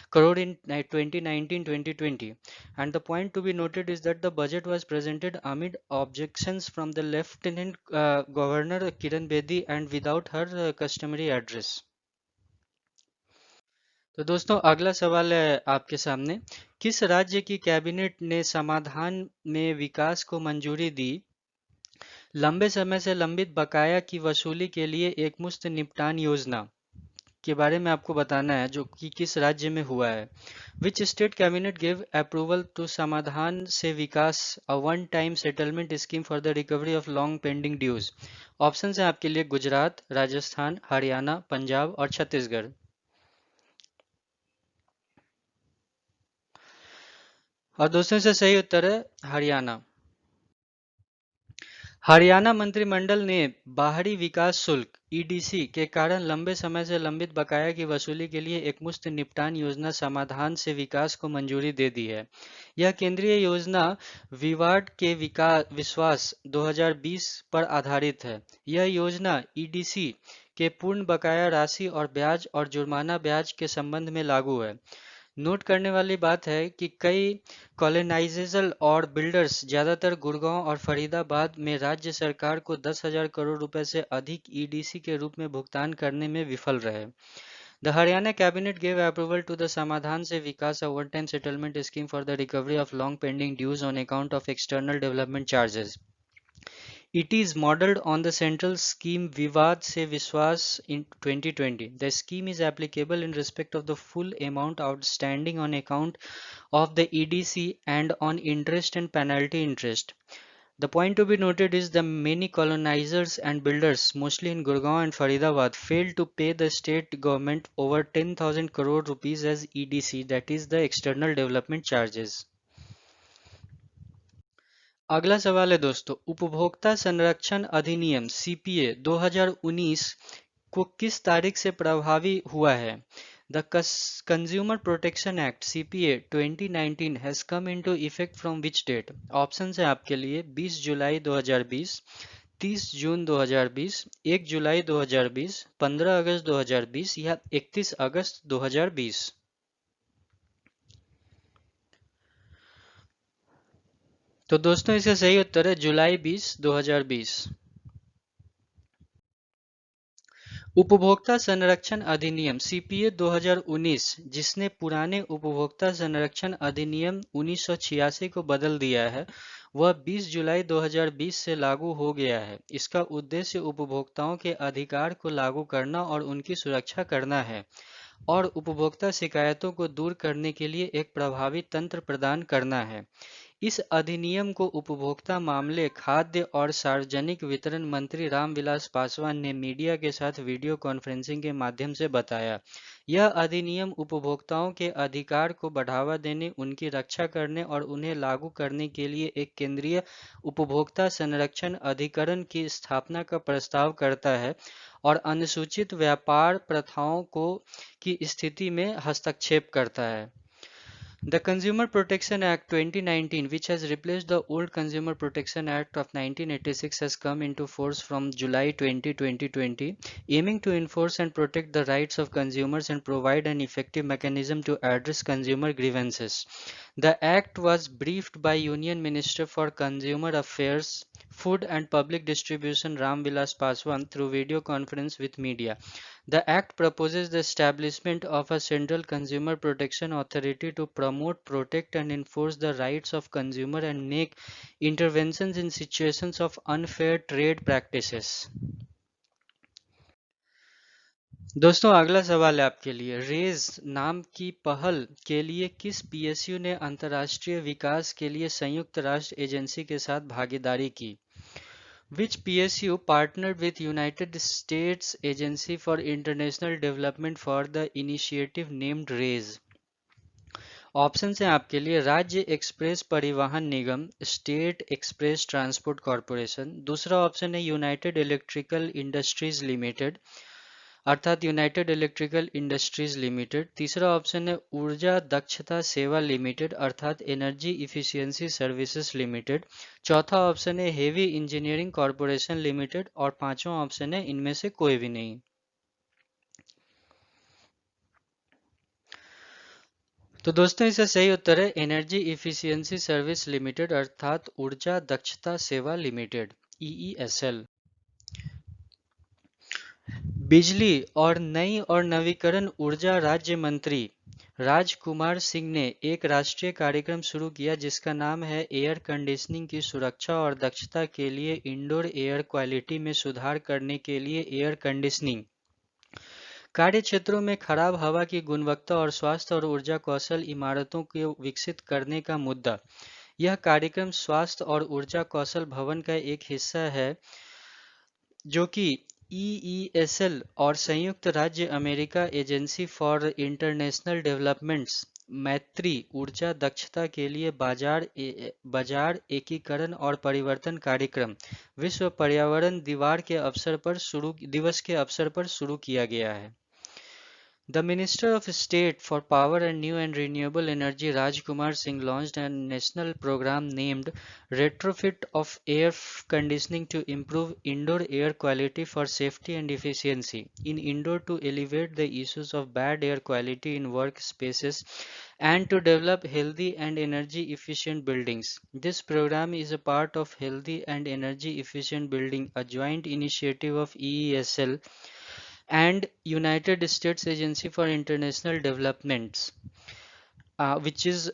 crore in 2019-2020. And the point to be noted is that the budget was presented amid objections from the Lieutenant Governor Kiran Bedi and without her customary address. तो दोस्तों अगला सवाल है आपके सामने, किस राज्य की कैबिनेट ने समाधान में विकास को मंजूरी दी? लंबे समय से लंबित बकाया की वसूली के लिए एक मुश्त निपटान योजना के बारे में आपको बताना है, जो कि किस राज्य में हुआ है। Which state cabinet gave approval to समाधान से विकास, a one time settlement scheme for the recovery of long pending dues? Option है आपके लिए गुजरात, राजस्थान, हरियाणा, पंजाब और छत्तीसगढ़। और दोस्तों से सही उत्तर है हरियाणा। हरियाणा मंत्रिमंडल ने बाहरी विकास शुल्क EDC के कारण लंबे समय से लंबित बकाया की वसूली के लिए एक मुश्त निपटान योजना समाधान से विकास को मंजूरी दे दी है। यह केंद्रीय योजना विवाद के विश्वास 2020 पर आधारित है। यह योजना EDC के पूर्ण बकाया राशि और ब्याज और जुर्माना ब्याज के संबंध में लागू है। नोट करने वाली बात है कि कई कॉलोनाइजर और बिल्डर्स ज्यादातर गुड़गांव और फरीदाबाद में राज्य सरकार को 10,000 करोड़ रुपए से अधिक ईडीसी के रूप में भुगतान करने में विफल रहे। The Haryana cabinet gave approval to the Samadhan Se Vikas, a one-time settlement scheme for the recovery of long-pending dues on account of external development charges. It is modelled on the central scheme Vivad Se Vishwas in 2020. The scheme is applicable in respect of the full amount outstanding on account of the EDC and on interest and penalty interest. The point to be noted is the many colonizers and builders, mostly in Gurgaon and Faridabad, failed to pay the state government over 10,000 crore rupees as EDC, that is the external development charges. अगला सवाल है दोस्तों, उपभोक्ता संरक्षण अधिनियम सीपीए 2019 को किस तारीख से प्रभावी हुआ है? The Consumer Protection Act CPA 2019 has come into effect from which date? Option है आपके लिए 20 जुलाई 2020, 30 जून 2020, 1 जुलाई 2020, 15 अगस्त 2020 या 31 अगस्त 2020। तो दोस्तों इसका सही उत्तर है जुलाई 20, 2020। उपभोक्ता संरक्षण अधिनियम सीपीए 2019 जिसने पुराने उपभोक्ता संरक्षण अधिनियम 1986 को बदल दिया है, वह 20 जुलाई 2020 से लागू हो गया है। इसका उद्देश्य उपभोक्ताओं के अधिकार को लागू करना और उनकी सुरक्षा करना है और उपभोक्ता शिकायतों को दूर करने के लिए एक प्रभावी तंत्र प्रदान करना है। इस अधिनियम को उपभोक्ता मामले, खाद्य और सार्वजनिक वितरण मंत्री रामविलास पासवान ने मीडिया के साथ वीडियो कॉन्फ्रेंसिंग के माध्यम से बताया। यह अधिनियम उपभोक्ताओं के अधिकार को बढ़ावा देने, उनकी रक्षा करने और उन्हें लागू करने के लिए एक केंद्रीय उपभोक्ता संरक्षण अधिकरण की स्थापना का प्रस्ताव करता है और अनुसूचित व्यापार प्रथाओं की स्थिति में हस्तक्षेप करता है। The Consumer Protection Act 2019, which has replaced the old Consumer Protection Act of 1986, has come into force from July 20, 2020, aiming to enforce and protect the rights of consumers and provide an effective mechanism to address consumer grievances. The act was briefed by Union Minister for Consumer Affairs, Food and Public Distribution Ram Vilas Paswan through video conference with media. The Act proposes the establishment of a central consumer protection authority to promote, protect and enforce the rights of consumer and make interventions in situations of unfair trade practices. दोस्तों अगला सवाल है आपके लिए, रेज नाम की पहल के लिए किस पीएसयू ने अंतर्राष्ट्रीय विकास के लिए संयुक्त राष्ट्र एजेंसी के साथ भागीदारी की? Which PSU partnered with United States Agency for International Development for the initiative named RAISE? Option है आपके लिए राज्य एक्सप्रेस परिवहन निगम, स्टेट एक्सप्रेस ट्रांसपोर्ट कॉरपोरेशन। दूसरा ऑप्शन है यूनाइटेड इलेक्ट्रिकल इंडस्ट्रीज लिमिटेड अर्थात यूनाइटेड इलेक्ट्रिकल इंडस्ट्रीज लिमिटेड। तीसरा ऑप्शन है ऊर्जा दक्षता सेवा लिमिटेड अर्थात एनर्जी इफिशियंसी सर्विसेज लिमिटेड। चौथा ऑप्शन है हेवी इंजीनियरिंग कॉरपोरेशन लिमिटेड और पांचवा ऑप्शन है इनमें से कोई भी नहीं। तो दोस्तों इसका सही उत्तर है एनर्जी इफिशियंसी सर्विस लिमिटेड अर्थात ऊर्जा दक्षता सेवा लिमिटेड, EESL। बिजली और नई और नवीकरण ऊर्जा राज्य मंत्री राजकुमार सिंह ने एक राष्ट्रीय कार्यक्रम शुरू किया जिसका नाम है एयर कंडीशनिंग की सुरक्षा और दक्षता के लिए इंडोर एयर क्वालिटी में सुधार करने के लिए एयर कंडीशनिंग कार्य क्षेत्रों में खराब हवा की गुणवत्ता और स्वास्थ्य और ऊर्जा कौशल इमारतों को विकसित करने का मुद्दा। यह कार्यक्रम स्वास्थ्य और ऊर्जा कौशल भवन का एक हिस्सा है जो कि EESL और संयुक्त राज्य America agency for international developments मैत्री ऊर्जा दक्षता के लिए बाजार एकीकरण और परिवर्तन कार्यक्रम विश्व पर्यावरण दिवस के अवसर पर शुरू किया गया है। The Minister of State for Power and New and Renewable Energy Raj Kumar Singh launched a national program named Retrofit of Air Conditioning to improve indoor air quality for safety and efficiency in indoor to alleviate the issues of bad air quality in workspaces and to develop healthy and energy efficient buildings. This program is a part of Healthy and Energy Efficient Building, a joint initiative of EESL and United States Agency for International Developments, which is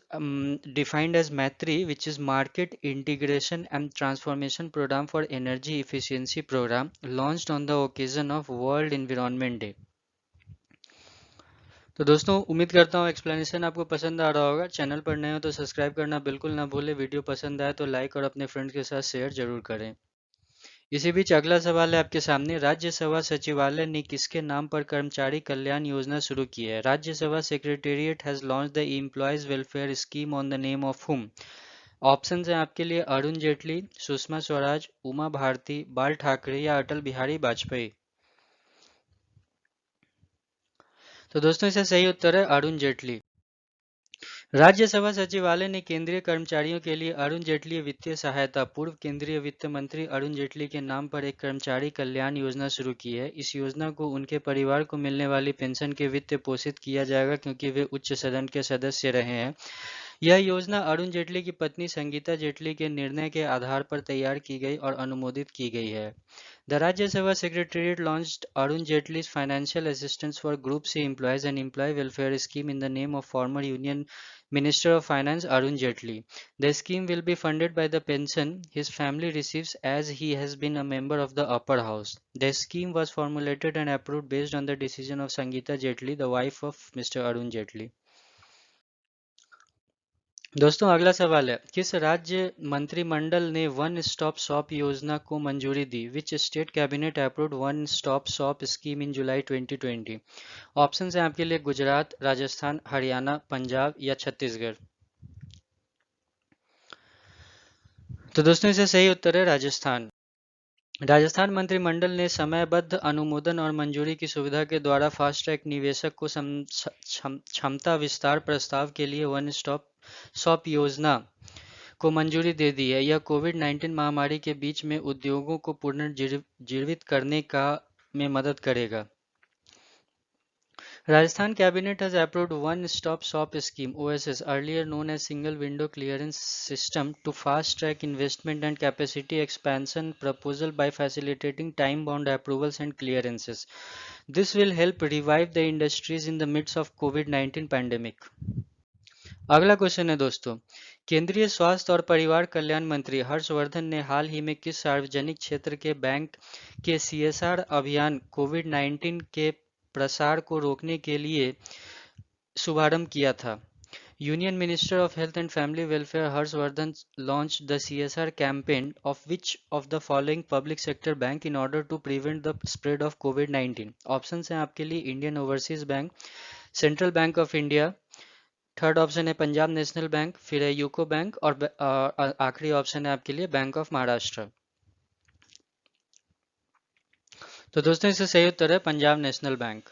defined as MATRI, which is Market Integration and Transformation Program for Energy Efficiency Program, launched on the occasion of World Environment Day. तो दोस्तों उम्मीद करता हूँ एक्सप्लेनेशन आपको पसंद आ रहा होगा। चैनल पर नए हो तो सब्सक्राइब करना बिल्कुल ना भूलें। वीडियो पसंद आए तो लाइक और अपने फ्रेंड्स के साथ शेयर जरूर करें। इसी बीच अगला सवाल है आपके सामने, राज्यसभा सचिवालय ने किसके नाम पर कर्मचारी कल्याण योजना शुरू की है? Rajya Sabha secretariat has launch the employees welfare scheme on the name of हुम? ऑप्शन हैं आपके लिए अरुण जेटली, सुषमा स्वराज, उमा भारती, बाल ठाकरे या अटल बिहारी वाजपेयी। तो दोस्तों इसका सही उत्तर है अरुण जेटली। राज्यसभा सचिवालय ने केंद्रीय कर्मचारियों के लिए अरुण जेटली वित्तीय सहायता पूर्व केंद्रीय वित्त मंत्री अरुण जेटली के नाम पर एक कर्मचारी कल्याण योजना शुरू की है। इस योजना को उनके परिवार को मिलने वाली पेंशन के वित्त पोषित किया जाएगा क्योंकि वे उच्च सदन के सदस्य रहे हैं। यह योजना अरुण जेटली की पत्नी संगीता जेटली के निर्णय के आधार पर तैयार की गई और अनुमोदित की गई है। The Rajya Sabha Secretariat launched Arun Jaitley's Financial Assistance for Group C Employees and Employee Welfare Scheme in the name of former Union Minister of Finance Arun Jaitley. The scheme will be funded by the pension his family receives as he has been a member of the upper house. The scheme was formulated and approved based on the decision of Sangeeta Jaitley, the wife of Mr. Arun Jaitley. दोस्तों अगला सवाल है, किस राज्य मंत्रिमंडल ने वन स्टॉप शॉप योजना को मंजूरी दी? Which state cabinet approved one stop shop scheme in July 2020? Options हैं आपके लिए गुजरात, राजस्थान, हरियाणा, पंजाब या छत्तीसगढ़। तो दोस्तों इसका सही उत्तर है राजस्थान। राजस्थान मंत्रिमंडल ने समयबद्ध अनुमोदन और मंजूरी की सुविधा के द्वारा फास्ट ट्रैक निवेशक को क्षमता विस्तार प्रस्ताव के लिए वन स्टॉप शॉप योजना को मंजूरी दे दी है। यह कोविड-19 महामारी के बीच में उद्योगों को पुनर्जीवित करने में मदद करेगा। Rajasthan Cabinet has approved One Stop Shop Scheme (OSS), earlier known as Single Window Clearance System, to fast-track investment and capacity expansion proposal by facilitating time-bound approvals and clearances. This will help revive the industries in the midst of COVID-19 pandemic. अगला क्वेश्चन है दोस्तों, केंद्रीय स्वास्थ्य और परिवार कल्याण मंत्री हर्षवर्धन ने हाल ही में किस सार्वजनिक क्षेत्र के बैंक के CSR अभियान कोविड-19 के प्रसार को रोकने के लिए शुभारंभ किया था? Union minister of health and family welfare Harshvardhan launched the CSR campaign of which of the following public sector bank in order to prevent the spread of COVID-19? Options हैं आपके लिए Indian overseas bank, central bank of India, third option है पंजाब नेशनल बैंक, फिर है यूको बैंक और आखिरी ऑप्शन है आपके लिए बैंक ऑफ महाराष्ट्र। तो दोस्तों इसका सही उत्तर है पंजाब नेशनल बैंक।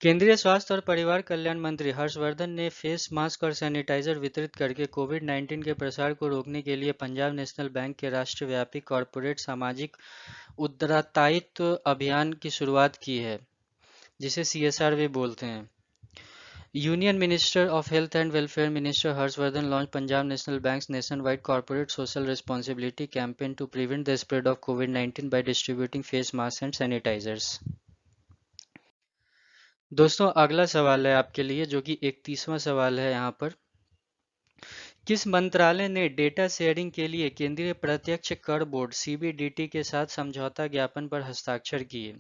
केंद्रीय स्वास्थ्य और परिवार कल्याण मंत्री हर्षवर्धन ने फेस मास्क और सैनिटाइजर वितरित करके कोविड-19 के प्रसार को रोकने के लिए पंजाब नेशनल बैंक के राष्ट्रव्यापी कॉरपोरेट सामाजिक उत्तरदायित्व अभियान की शुरुआत की है, जिसे CSR भी बोलते हैं। Union Minister of Health and Welfare Minister Harshvardhan launched Punjab National Bank's nationwide corporate social responsibility campaign to prevent the spread of COVID-19 by distributing face masks and sanitizers. दोस्तों अगला सवाल है आपके लिए जो कि 31वां सवाल है यहाँ पर, किस मंत्रालय ने डेटा शेयरिंग के लिए केंद्रीय प्रत्यक्ष कर बोर्ड CBDT के साथ समझौता ज्ञापन पर हस्ताक्षर किए?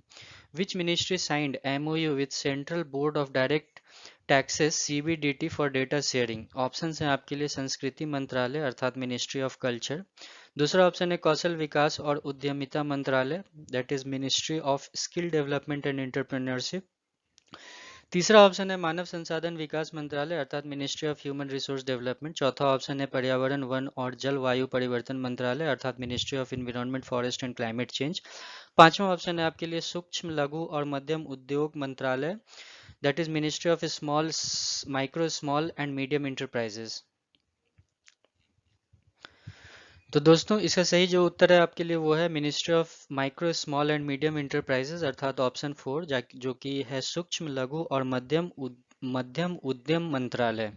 Which ministry signed MOU with Central Board of Direct Taxes CBDT for data sharing? Options हैं आपके लिए संस्कृति मंत्रालय अर्थात मिनिस्ट्री ऑफ कल्चर, दूसरा ऑप्शन है कौशल विकास और उद्यमिता मंत्रालय that is ministry of skill development and entrepreneurship, तीसरा ऑप्शन है मानव संसाधन विकास मंत्रालय अर्थात ministry of human resource development, चौथा ऑप्शन है पर्यावरण वन और जलवायु परिवर्तन मंत्रालय अर्थात ministry of environment forest and climate change, पांचवा ऑप्शन है आपके लिए सूक्ष्म लघु और मध्यम उद्योग मंत्रालय, that is ministry of small micro small and medium enterprises. तो दोस्तों इसका सही जो उत्तर है आपके लिए वो है ministry of micro small and medium enterprises, अर्थात ऑप्शन 4, जो कि है सूक्ष्म लघु और मध्यम उद्यम मंत्रालय।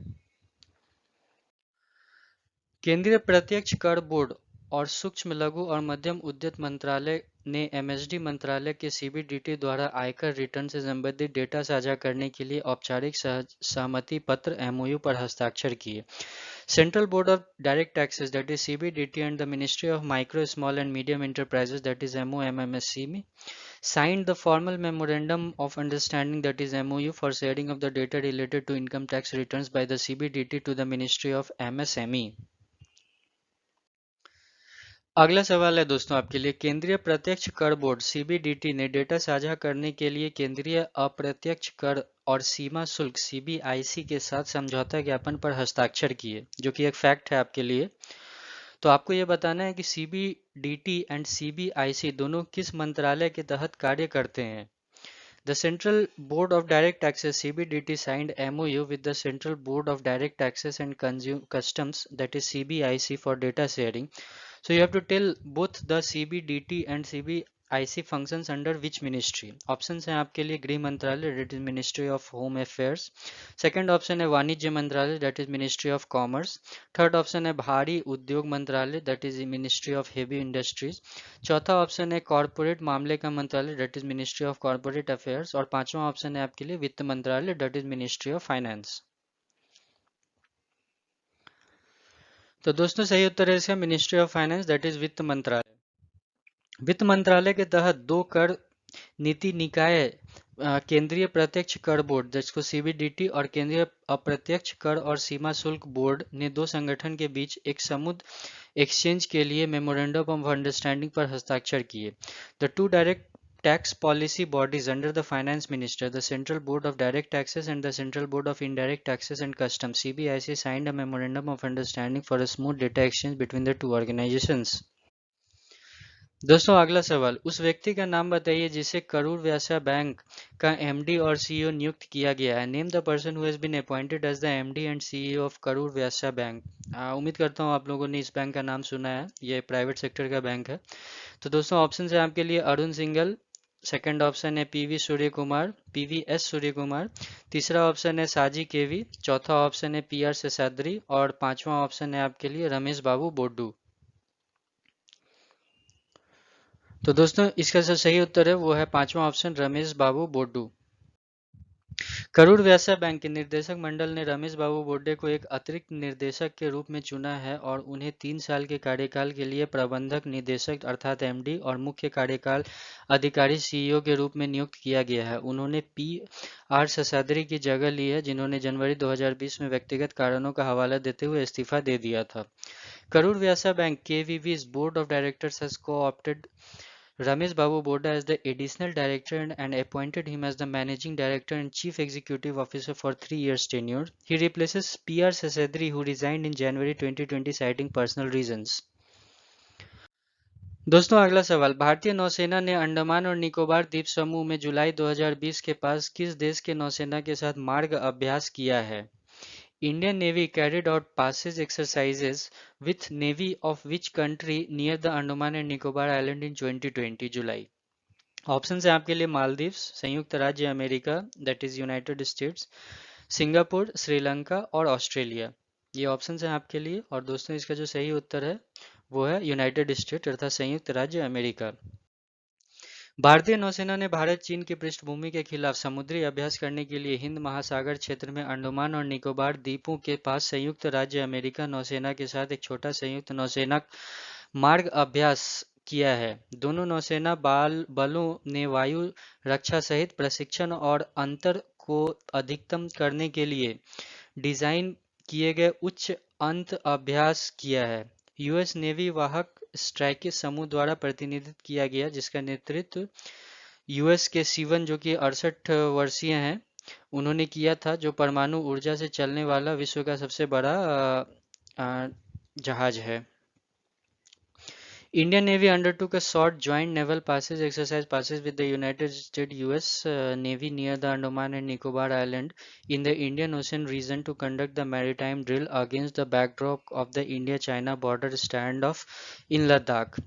केंद्रीय प्रत्यक्ष कर बोर्ड और सूक्ष्म लघु और मध्यम उद्यम मंत्रालय ने एमएसडी मंत्रालय के सीबीडीटी द्वारा आयकर रिटर्न से संबंधित डेटा साझा करने के लिए औपचारिक सहमति पत्र एमओयू पर हस्ताक्षर किए। Central Board of Direct Taxes, that is CBDT, and the Ministry of Micro, Small and Medium Enterprises, that is MoMMSCM, signed the formal Memorandum of Understanding, that is MOU, for sharing of the data related to income tax returns by the CBDT to the Ministry of MSME। अगला सवाल है दोस्तों आपके लिए, केंद्रीय प्रत्यक्ष कर बोर्ड सीबीडीटी ने डेटा साझा करने के लिए केंद्रीय अप्रत्यक्ष कर और सीमा शुल्क सीबीआईसी के साथ समझौता ज्ञापन पर हस्ताक्षर किए, जो कि एक फैक्ट है आपके लिए। तो आपको ये बताना है कि सीबीडीटी एंड सीबीआईसी दोनों किस मंत्रालय के तहत कार्य करते हैं। The Central Board of Direct Taxes (CBDT) signed MOU with the Central Board of Direct Taxes and Customs, that is CBIC, for data sharing. So you have to tell both the CBDT and CBIC functions under which ministry. Options हैं आपके लिए गृह मंत्रालय, that is Ministry of Home Affairs. Second option है वाणिज्य मंत्रालय, that is Ministry of Commerce. Third option है भारी उद्योग मंत्रालय, that is Ministry of Heavy Industries. चौथा ऑप्शन है कॉर्पोरेट मामले का मंत्रालय, that is ministry of corporate affairs. और पांचवा ऑप्शन है आपके लिए वित्त मंत्रालय, that is ministry of finance. तो दोस्तों सही उत्तर है इसका ministry of finance, that is वित्त मंत्रालय। वित्त मंत्रालय के तहत दो कर नीति निकाय केंद्रीय प्रत्यक्ष कर बोर्ड, जिसको सीबीडीटी, और केंद्रीय अप्रत्यक्ष कर और सीमा शुल्क बोर्ड ने दो संगठन के बीच एक समुद्र एक्सचेंज के लिए मेमोरेंडम ऑफ अंडरस्टैंडिंग पर हस्ताक्षर किए। The two direct tax policy bodies under the finance minister, the Central Board of Direct Taxes and the Central Board of Indirect Taxes and Customs (CBIC) signed a memorandum of understanding for a smooth data exchange between the two organizations। दोस्तों अगला सवाल, उस व्यक्ति का नाम बताइए जिसे करूर व्यासा बैंक का एमडी और सीईओ नियुक्त किया गया है। Name the person who has been appointed as the MD and CEO of Karur Vysya Bank. उम्मीद करता हूँ आप लोगों ने इस बैंक का नाम सुना है, ये प्राइवेट सेक्टर का बैंक है। तो दोस्तों ऑप्शन है आपके लिए अरुण सिंघल, सेकंड ऑप्शन है पीवी सूर्य कुमार, पीवीएस सूर्य कुमार, तीसरा ऑप्शन है साजी केवी, चौथा ऑप्शन है पीआर शेषाद्री, और पांचवा ऑप्शन है आपके लिए रमेश बाबू बोड्डू। तो दोस्तों इसका जो सही उत्तर है वो है पांचवा ऑप्शन, रमेश बाबू बोड्डू। करूर व्यासा बैंक के निदेशक मंडल ने रमेश बाबू बोड्डे को एक अतिरिक्त निर्देशक के रूप में चुना है और उन्हें 3 साल के कार्यकाल के लिए प्रबंधक निदेशक अर्थात एमडी और मुख्य कार्यकाल अधिकारी सीईओ के रूप में नियुक्त किया गया है। उन्होंने पी आर शेषाद्री की जगह ली है, जिन्होंने जनवरी 2020 में व्यक्तिगत कारणों का हवाला देते हुए इस्तीफा दे दिया था। Karur Vysya bank KVB's board of directors has co-opted Ramesh Babu Boda as the additional director and appointed him as the managing director and chief executive officer for 3 years tenure. He replaces PR Seshadri, who resigned in January 2020 citing personal reasons. दोस्तों अगला सवाल, भारतीय नौसेना ने अंडमान और निकोबार द्वीप समूह में जुलाई 2020 के पास किस देश के नौसेना के साथ मार्ग अभ्यास किया है। Indian Navy carried out passage exercises with Navy of which country near the Andaman and Nicobar Island in 2020 July. Option है आपके लिए मालदीव्स, संयुक्त राज्य America, that is United states, Singapore, Sri Lanka और ऑस्ट्रेलिया। ये ऑप्शन हैं आपके लिए। और दोस्तों इसका जो सही उत्तर है वो है यूनाइटेड स्टेट अर्थात संयुक्त राज्य अमेरिका। भारतीय नौसेना ने भारत चीन की पृष्ठभूमि के खिलाफ समुद्री अभ्यास करने के लिए हिंद महासागर क्षेत्र में अंडमान और निकोबार द्वीपों के पास संयुक्त राज्य अमेरिका नौसेना के साथ एक छोटा संयुक्त नौसेना मार्ग अभ्यास किया है। दोनों नौसेना बलों ने वायु रक्षा सहित प्रशिक्षण और अंतर को अधिकतम करने के लिए डिजाइन किए गए उच्च अंत अभ्यास किया है। यूएस नेवी वाहक स्ट्राइक समूह द्वारा प्रतिनिधित्व किया गया, जिसका नेतृत्व यूएस के सीवन, जो कि 68 वर्षीय हैं, उन्होंने किया था, जो परमाणु ऊर्जा से चलने वाला विश्व का सबसे बड़ा जहाज है। Indian Navy undertook a short joint naval exercise passes with the United States US Navy near the Andaman and Nicobar Island in the Indian Ocean region to conduct the maritime drill against the backdrop of the India-China border standoff in Ladakh.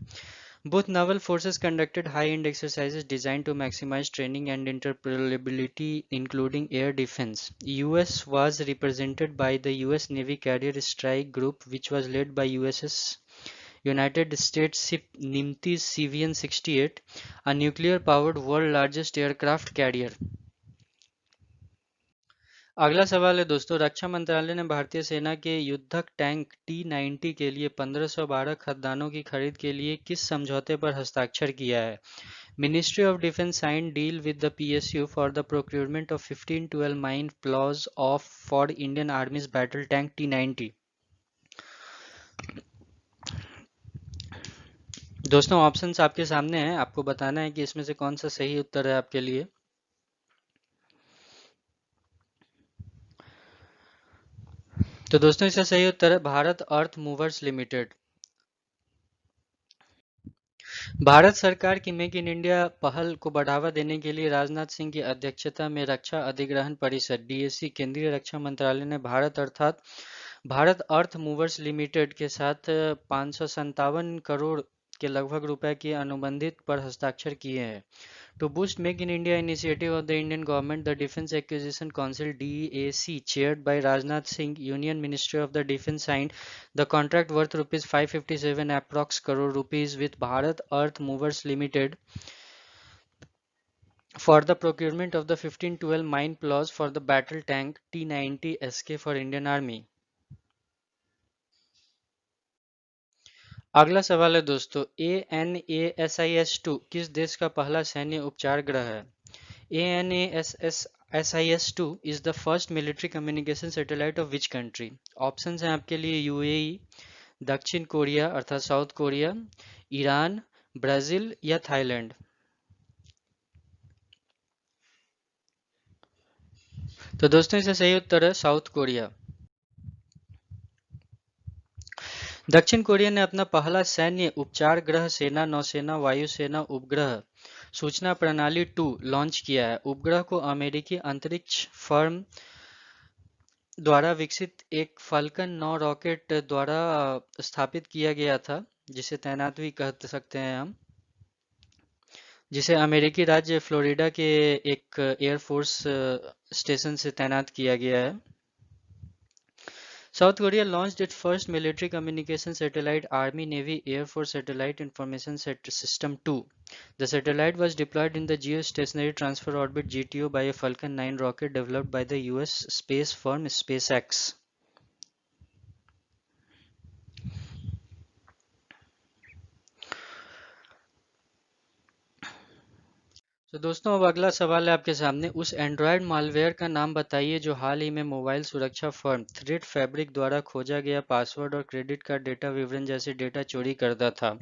Both naval forces conducted high-end exercises designed to maximize training and interoperability, including air defense. US was represented by the US Navy Carrier Strike Group, which was led by USS United States ship Nimitz CVN-68, a nuclear-powered world largest aircraft carrier. अगला सवाल है दोस्तों, रक्षा मंत्रालय ने भारतीय सेना के युद्धक टैंक T-90 के लिए 1512 खदानों की खरीद के लिए किस समझौते पर हस्ताक्षर किया है? Ministry of Defense signed deal with the PSU for the procurement of 1512 mine plows for Indian Army's battle tank T-90. दोस्तों ऑप्शंस आपके सामने हैं, आपको बताना है कि इसमें से कौन सा सही उत्तर है आपके लिए। तो दोस्तों इसका सही उत्तर है भारत अर्थ मूवर्स लिमिटेड। भारत सरकार की मेक इन इंडिया पहल को बढ़ावा देने के लिए राजनाथ सिंह की अध्यक्षता में रक्षा अधिग्रहण परिषद डीएसी केंद्रीय रक्षा मंत्रालय ने भारत अर्थ मूवर्स लिमिटेड के साथ 557 करोड़ के लगभग रुपए की अनुबंधित पर हस्ताक्षर किए हैं। To boost Make in India initiative of the Indian government, the Defence Acquisition Council DAC, chaired by Rajnath Singh, Union Ministry of the Defence, signed the contract worth rupees 557 approx crore rupees with Bharat Earth Movers Limited for the procurement of the 1512 mine plows for the battle tank T-90 SK for Indian Army. अगला सवाल है दोस्तों, ANASIS-2 किस देश का पहला सैन्य उपचार ग्रह है? ANASIS-2 is the first military communication satellite of which country? Options हैं आपके लिए यूएई, दक्षिण कोरिया अर्थात साउथ कोरिया, ईरान, ब्राजील या थाईलैंड। तो दोस्तों इसका सही उत्तर है साउथ कोरिया। दक्षिण कोरिया ने अपना पहला सैन्य उपचार ग्रह सेना नौसेना वायुसेना उपग्रह सूचना प्रणाली 2 लॉन्च किया है। उपग्रह को अमेरिकी अंतरिक्ष फर्म द्वारा विकसित एक फाल्कन 9 रॉकेट द्वारा स्थापित किया गया था, जिसे तैनात भी कह सकते हैं हम, जिसे अमेरिकी राज्य फ्लोरिडा के एक एयरफोर्स स्टेशन से तैनात किया गया है। South Korea launched its first military communication satellite, Army Navy Air Force Satellite Information System 2. The satellite was deployed in the Geostationary Transfer Orbit (GTO) by a Falcon 9 rocket developed by the US space firm SpaceX. तो दोस्तों अब अगला सवाल है आपके सामने, उस एंड्रॉयड मालवेयर का नाम बताइए जो हाल ही में मोबाइल सुरक्षा फर्म थ्रेड फैब्रिक द्वारा खोजा गया पासवर्ड और क्रेडिट कार्ड डेटा विवरण जैसे डेटा चोरी करता था।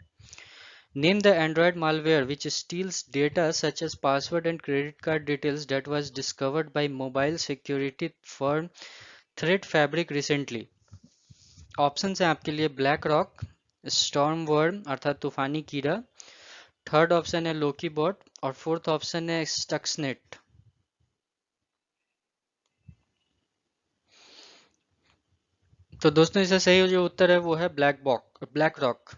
Name the Android malware which steals data such as password and credit card details that was discovered by mobile security firm Threat Fabric recently. Options हैं आपके लिए ब्लैक रॉक, स्टॉर्म वर्म अर्थात तूफानी कीड़ा, थर्ड ऑप्शन है लोकी बॉट और फोर्थ ऑप्शन है स्टक्सनेट। तो दोस्तों इसका सही जो उत्तर है वो है ब्लैक रॉक।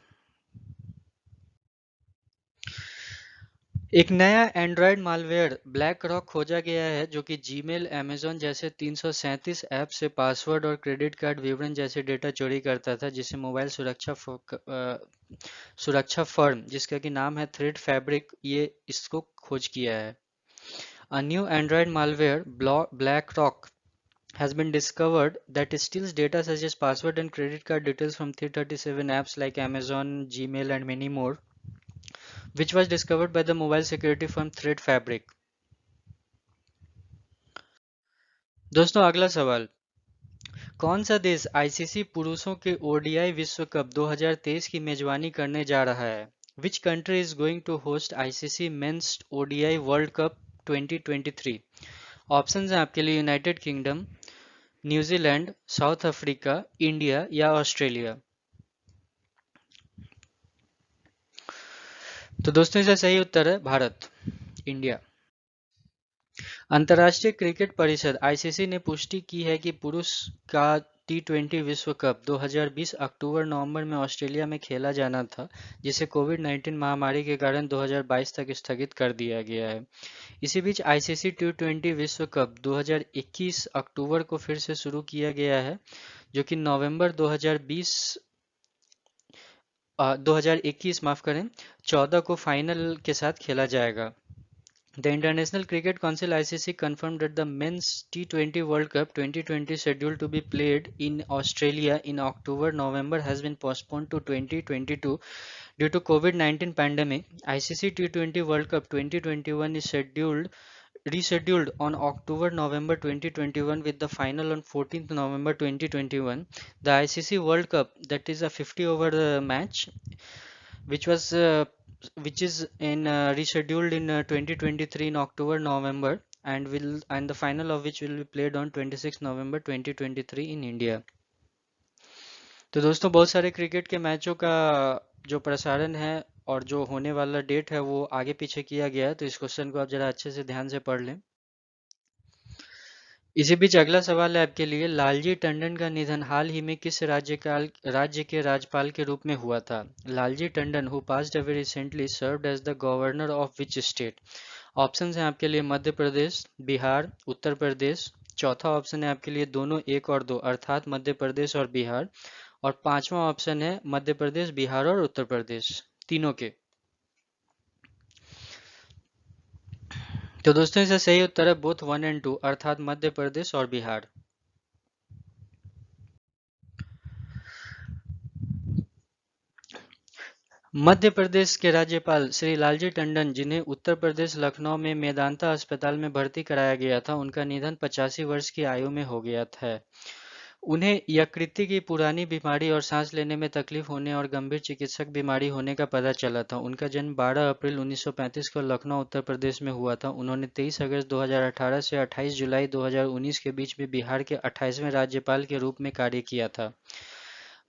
एक नया एंड्रॉयड मालवेयर ब्लैक रॉक खोजा गया है जो कि जीमेल, अमेजॉन जैसे 337 ऐप से पासवर्ड और क्रेडिट कार्ड विवरण जैसे डेटा चोरी करता था, जिसे मोबाइल सुरक्षा फर्म जिसका कि नाम है थ्रेड फैब्रिक ये इसको खोज किया है। A new Android malware, BlackRock, has been discovered that steals data such as password and credit card details from 337 apps like Amazon, Gmail, and many more, which was discovered by the mobile security firm Threat Fabric. दोस्तों अगला सवाल, कौन सा देश आईसीसी पुरुषों के ओडीआई विश्व कप 2023 की मेजबानी करने जा रहा है? Which country is going to host ICC Men's ODI World Cup 2023? Options हैं आपके लिए United kingdom, New Zealand, south Africa, India या ऑस्ट्रेलिया। तो दोस्तों इसका सही उत्तर है भारत, इंडिया। अंतर्राष्ट्रीय क्रिकेट परिषद आईसीसी ने पुष्टि की है कि पुरुष का टी20 विश्व कप 2020 अक्टूबर-नवंबर में ऑस्ट्रेलिया में खेला जाना था, जिसे कोविड-19 महामारी के कारण 2022 तक स्थगित कर दिया गया है। इसी बीच आईसीसी टी20 विश्व कप 2021 अक्टूबर को फिर से शुरू किया गया है, जो कि नवंबर 2021 माफ करें 14 को फाइनल के साथ खेला जाएगा। The International Cricket Council (ICC) confirmed that the Men's T20 World Cup 2020 scheduled to be played in Australia in October-November has been postponed to 2022 due to COVID-19 pandemic. ICC T20 World Cup 2021 is rescheduled on October-November 2021 with the final on 14th November 2021. The ICC World Cup, that is a 50 over match, which was which is in rescheduled in 2023 in October November, and the final of which will be played on 26 November 2023 in India. तो दोस्तों बहुत सारे क्रिकेट के मैचों का जो प्रसारण है और जो होने वाला डेट है वो आगे पीछे किया गया है, तो इस क्वेश्चन को आप जरा अच्छे से ध्यान से पढ़ लें। इसी बीच अगला सवाल है आपके लिए, लालजी टंडन का निधन हाल ही में किस राज्य के राज्यपाल के रूप में हुआ था? Lalji Tandon who passed away recently served as the governor of which state? Options हैं आपके लिए मध्य प्रदेश, बिहार, उत्तर प्रदेश। चौथा ऑप्शन है आपके लिए दोनों, एक और दो, अर्थात मध्य प्रदेश और बिहार। और पांचवा ऑप्शन है मध्य प्रदेश, बिहार और उत्तर प्रदेश, तीनों के। तो दोस्तों इसका सही उत्तर है बोथ 1 और 2, अर्थात मध्य प्रदेश और बिहार। मध्य प्रदेश के राज्यपाल श्री लालजी टंडन, जिन्हें उत्तर प्रदेश लखनऊ में मेदांता अस्पताल में भर्ती कराया गया था, उनका निधन 85 वर्ष की आयु में हो गया था। उन्हें यकृत की पुरानी बीमारी और सांस लेने में तकलीफ होने और गंभीर चिकित्सक बीमारी होने का पता चला था। उनका जन्म 12 अप्रैल 1935 को लखनऊ, उत्तर प्रदेश में हुआ था। उन्होंने 23 अगस्त 2018 से 28 जुलाई 2019 के बीच में बिहार के 28वें राज्यपाल के रूप में कार्य किया था।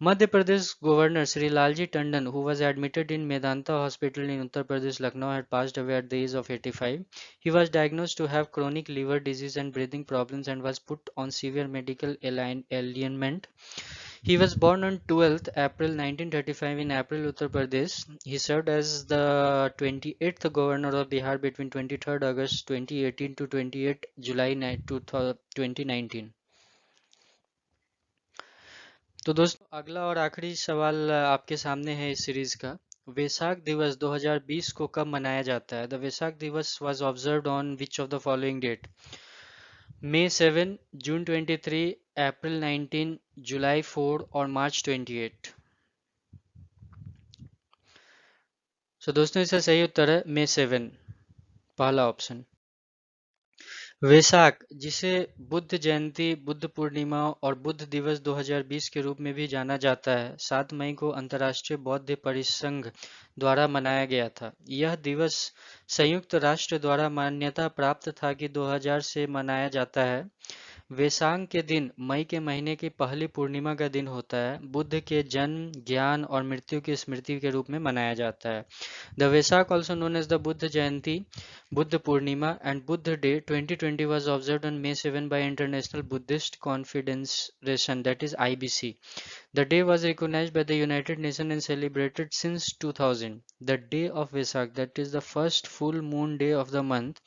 Madhya Pradesh governor Shri Lalji Tandon, who was admitted in Medanta Hospital in Uttar Pradesh, Lucknow, had passed away at the age of 85. He was diagnosed to have chronic liver disease and breathing problems and was put on severe medical alignment. He was born on 12th April 1935 in April, Uttar Pradesh. He served as the 28th governor of Bihar between 23rd August 2018 to 28 July 2019. तो दोस्तों अगला और आखिरी सवाल आपके सामने है इस सीरीज का। वैशाख दिवस 2020 को कब मनाया जाता है? The Vaishakh Diwas was observed on which of the following date? May 7, June 23, April 19, July 4 और मार्च 28। सो दोस्तों इसका सही उत्तर है मई 7, पहला ऑप्शन। वैशाख, जिसे बुद्ध जयंती, बुद्ध पूर्णिमा और बुद्ध दिवस 2020 के रूप में भी जाना जाता है, 7 मई को अंतर्राष्ट्रीय बौद्ध परिसंघ द्वारा मनाया गया था। यह दिवस संयुक्त राष्ट्र द्वारा मान्यता प्राप्त था कि 2000 से मनाया जाता है। वैशाख के दिन मई के महीने की पहली पूर्णिमा का दिन होता है। बुद्ध के जन्म, ज्ञान और मृत्यु की स्मृति के रूप में मनाया जाता है। The Vaishakh, also known as the Buddha Jayanti, Buddha Purnima and Buddha Day 2020 was observed on May 7 by International Buddhist Confederation, that is IBC. The day was recognized by the United Nations and celebrated since 2000. The day of Vesak, that is the first full moon day of the month,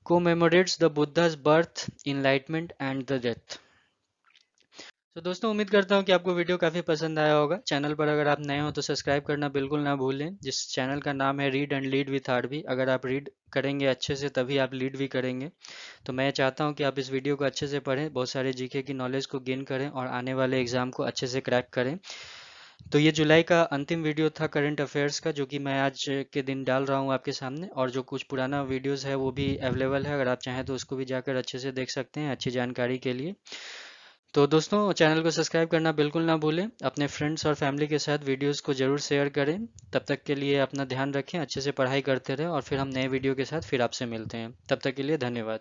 commemorates the Buddha's birth, enlightenment and the death. तो दोस्तों उम्मीद करता हूँ कि आपको वीडियो काफ़ी पसंद आया होगा। चैनल पर अगर आप नए हो तो सब्सक्राइब करना बिल्कुल ना भूलें, जिस चैनल का नाम है read and lead with RB. अगर आप रीड करेंगे अच्छे से तभी आप लीड भी करेंगे। तो मैं चाहता हूँ कि आप इस वीडियो को अच्छे से पढ़ें, बहुत सारे जीके की नॉलेज को गेन करें और आने वाले एग्जाम को अच्छे से क्रैक करें। तो ये जुलाई का अंतिम वीडियो था करंट अफेयर्स का, जो कि मैं आज के दिन डाल रहा हूँ आपके सामने। और जो कुछ पुराना वीडियोस है वो भी अवेलेबल है, अगर आप चाहें तो उसको भी जाकर अच्छे से देख सकते हैं अच्छी जानकारी के लिए। तो दोस्तों चैनल को सब्सक्राइब करना बिल्कुल ना भूलें। अपने फ्रेंड्स और फैमिली के साथ वीडियोस को ज़रूर शेयर करें। तब तक के लिए अपना ध्यान रखें, अच्छे से पढ़ाई करते रहें और फिर हम नए वीडियो के साथ फिर आपसे मिलते हैं। तब तक के लिए धन्यवाद।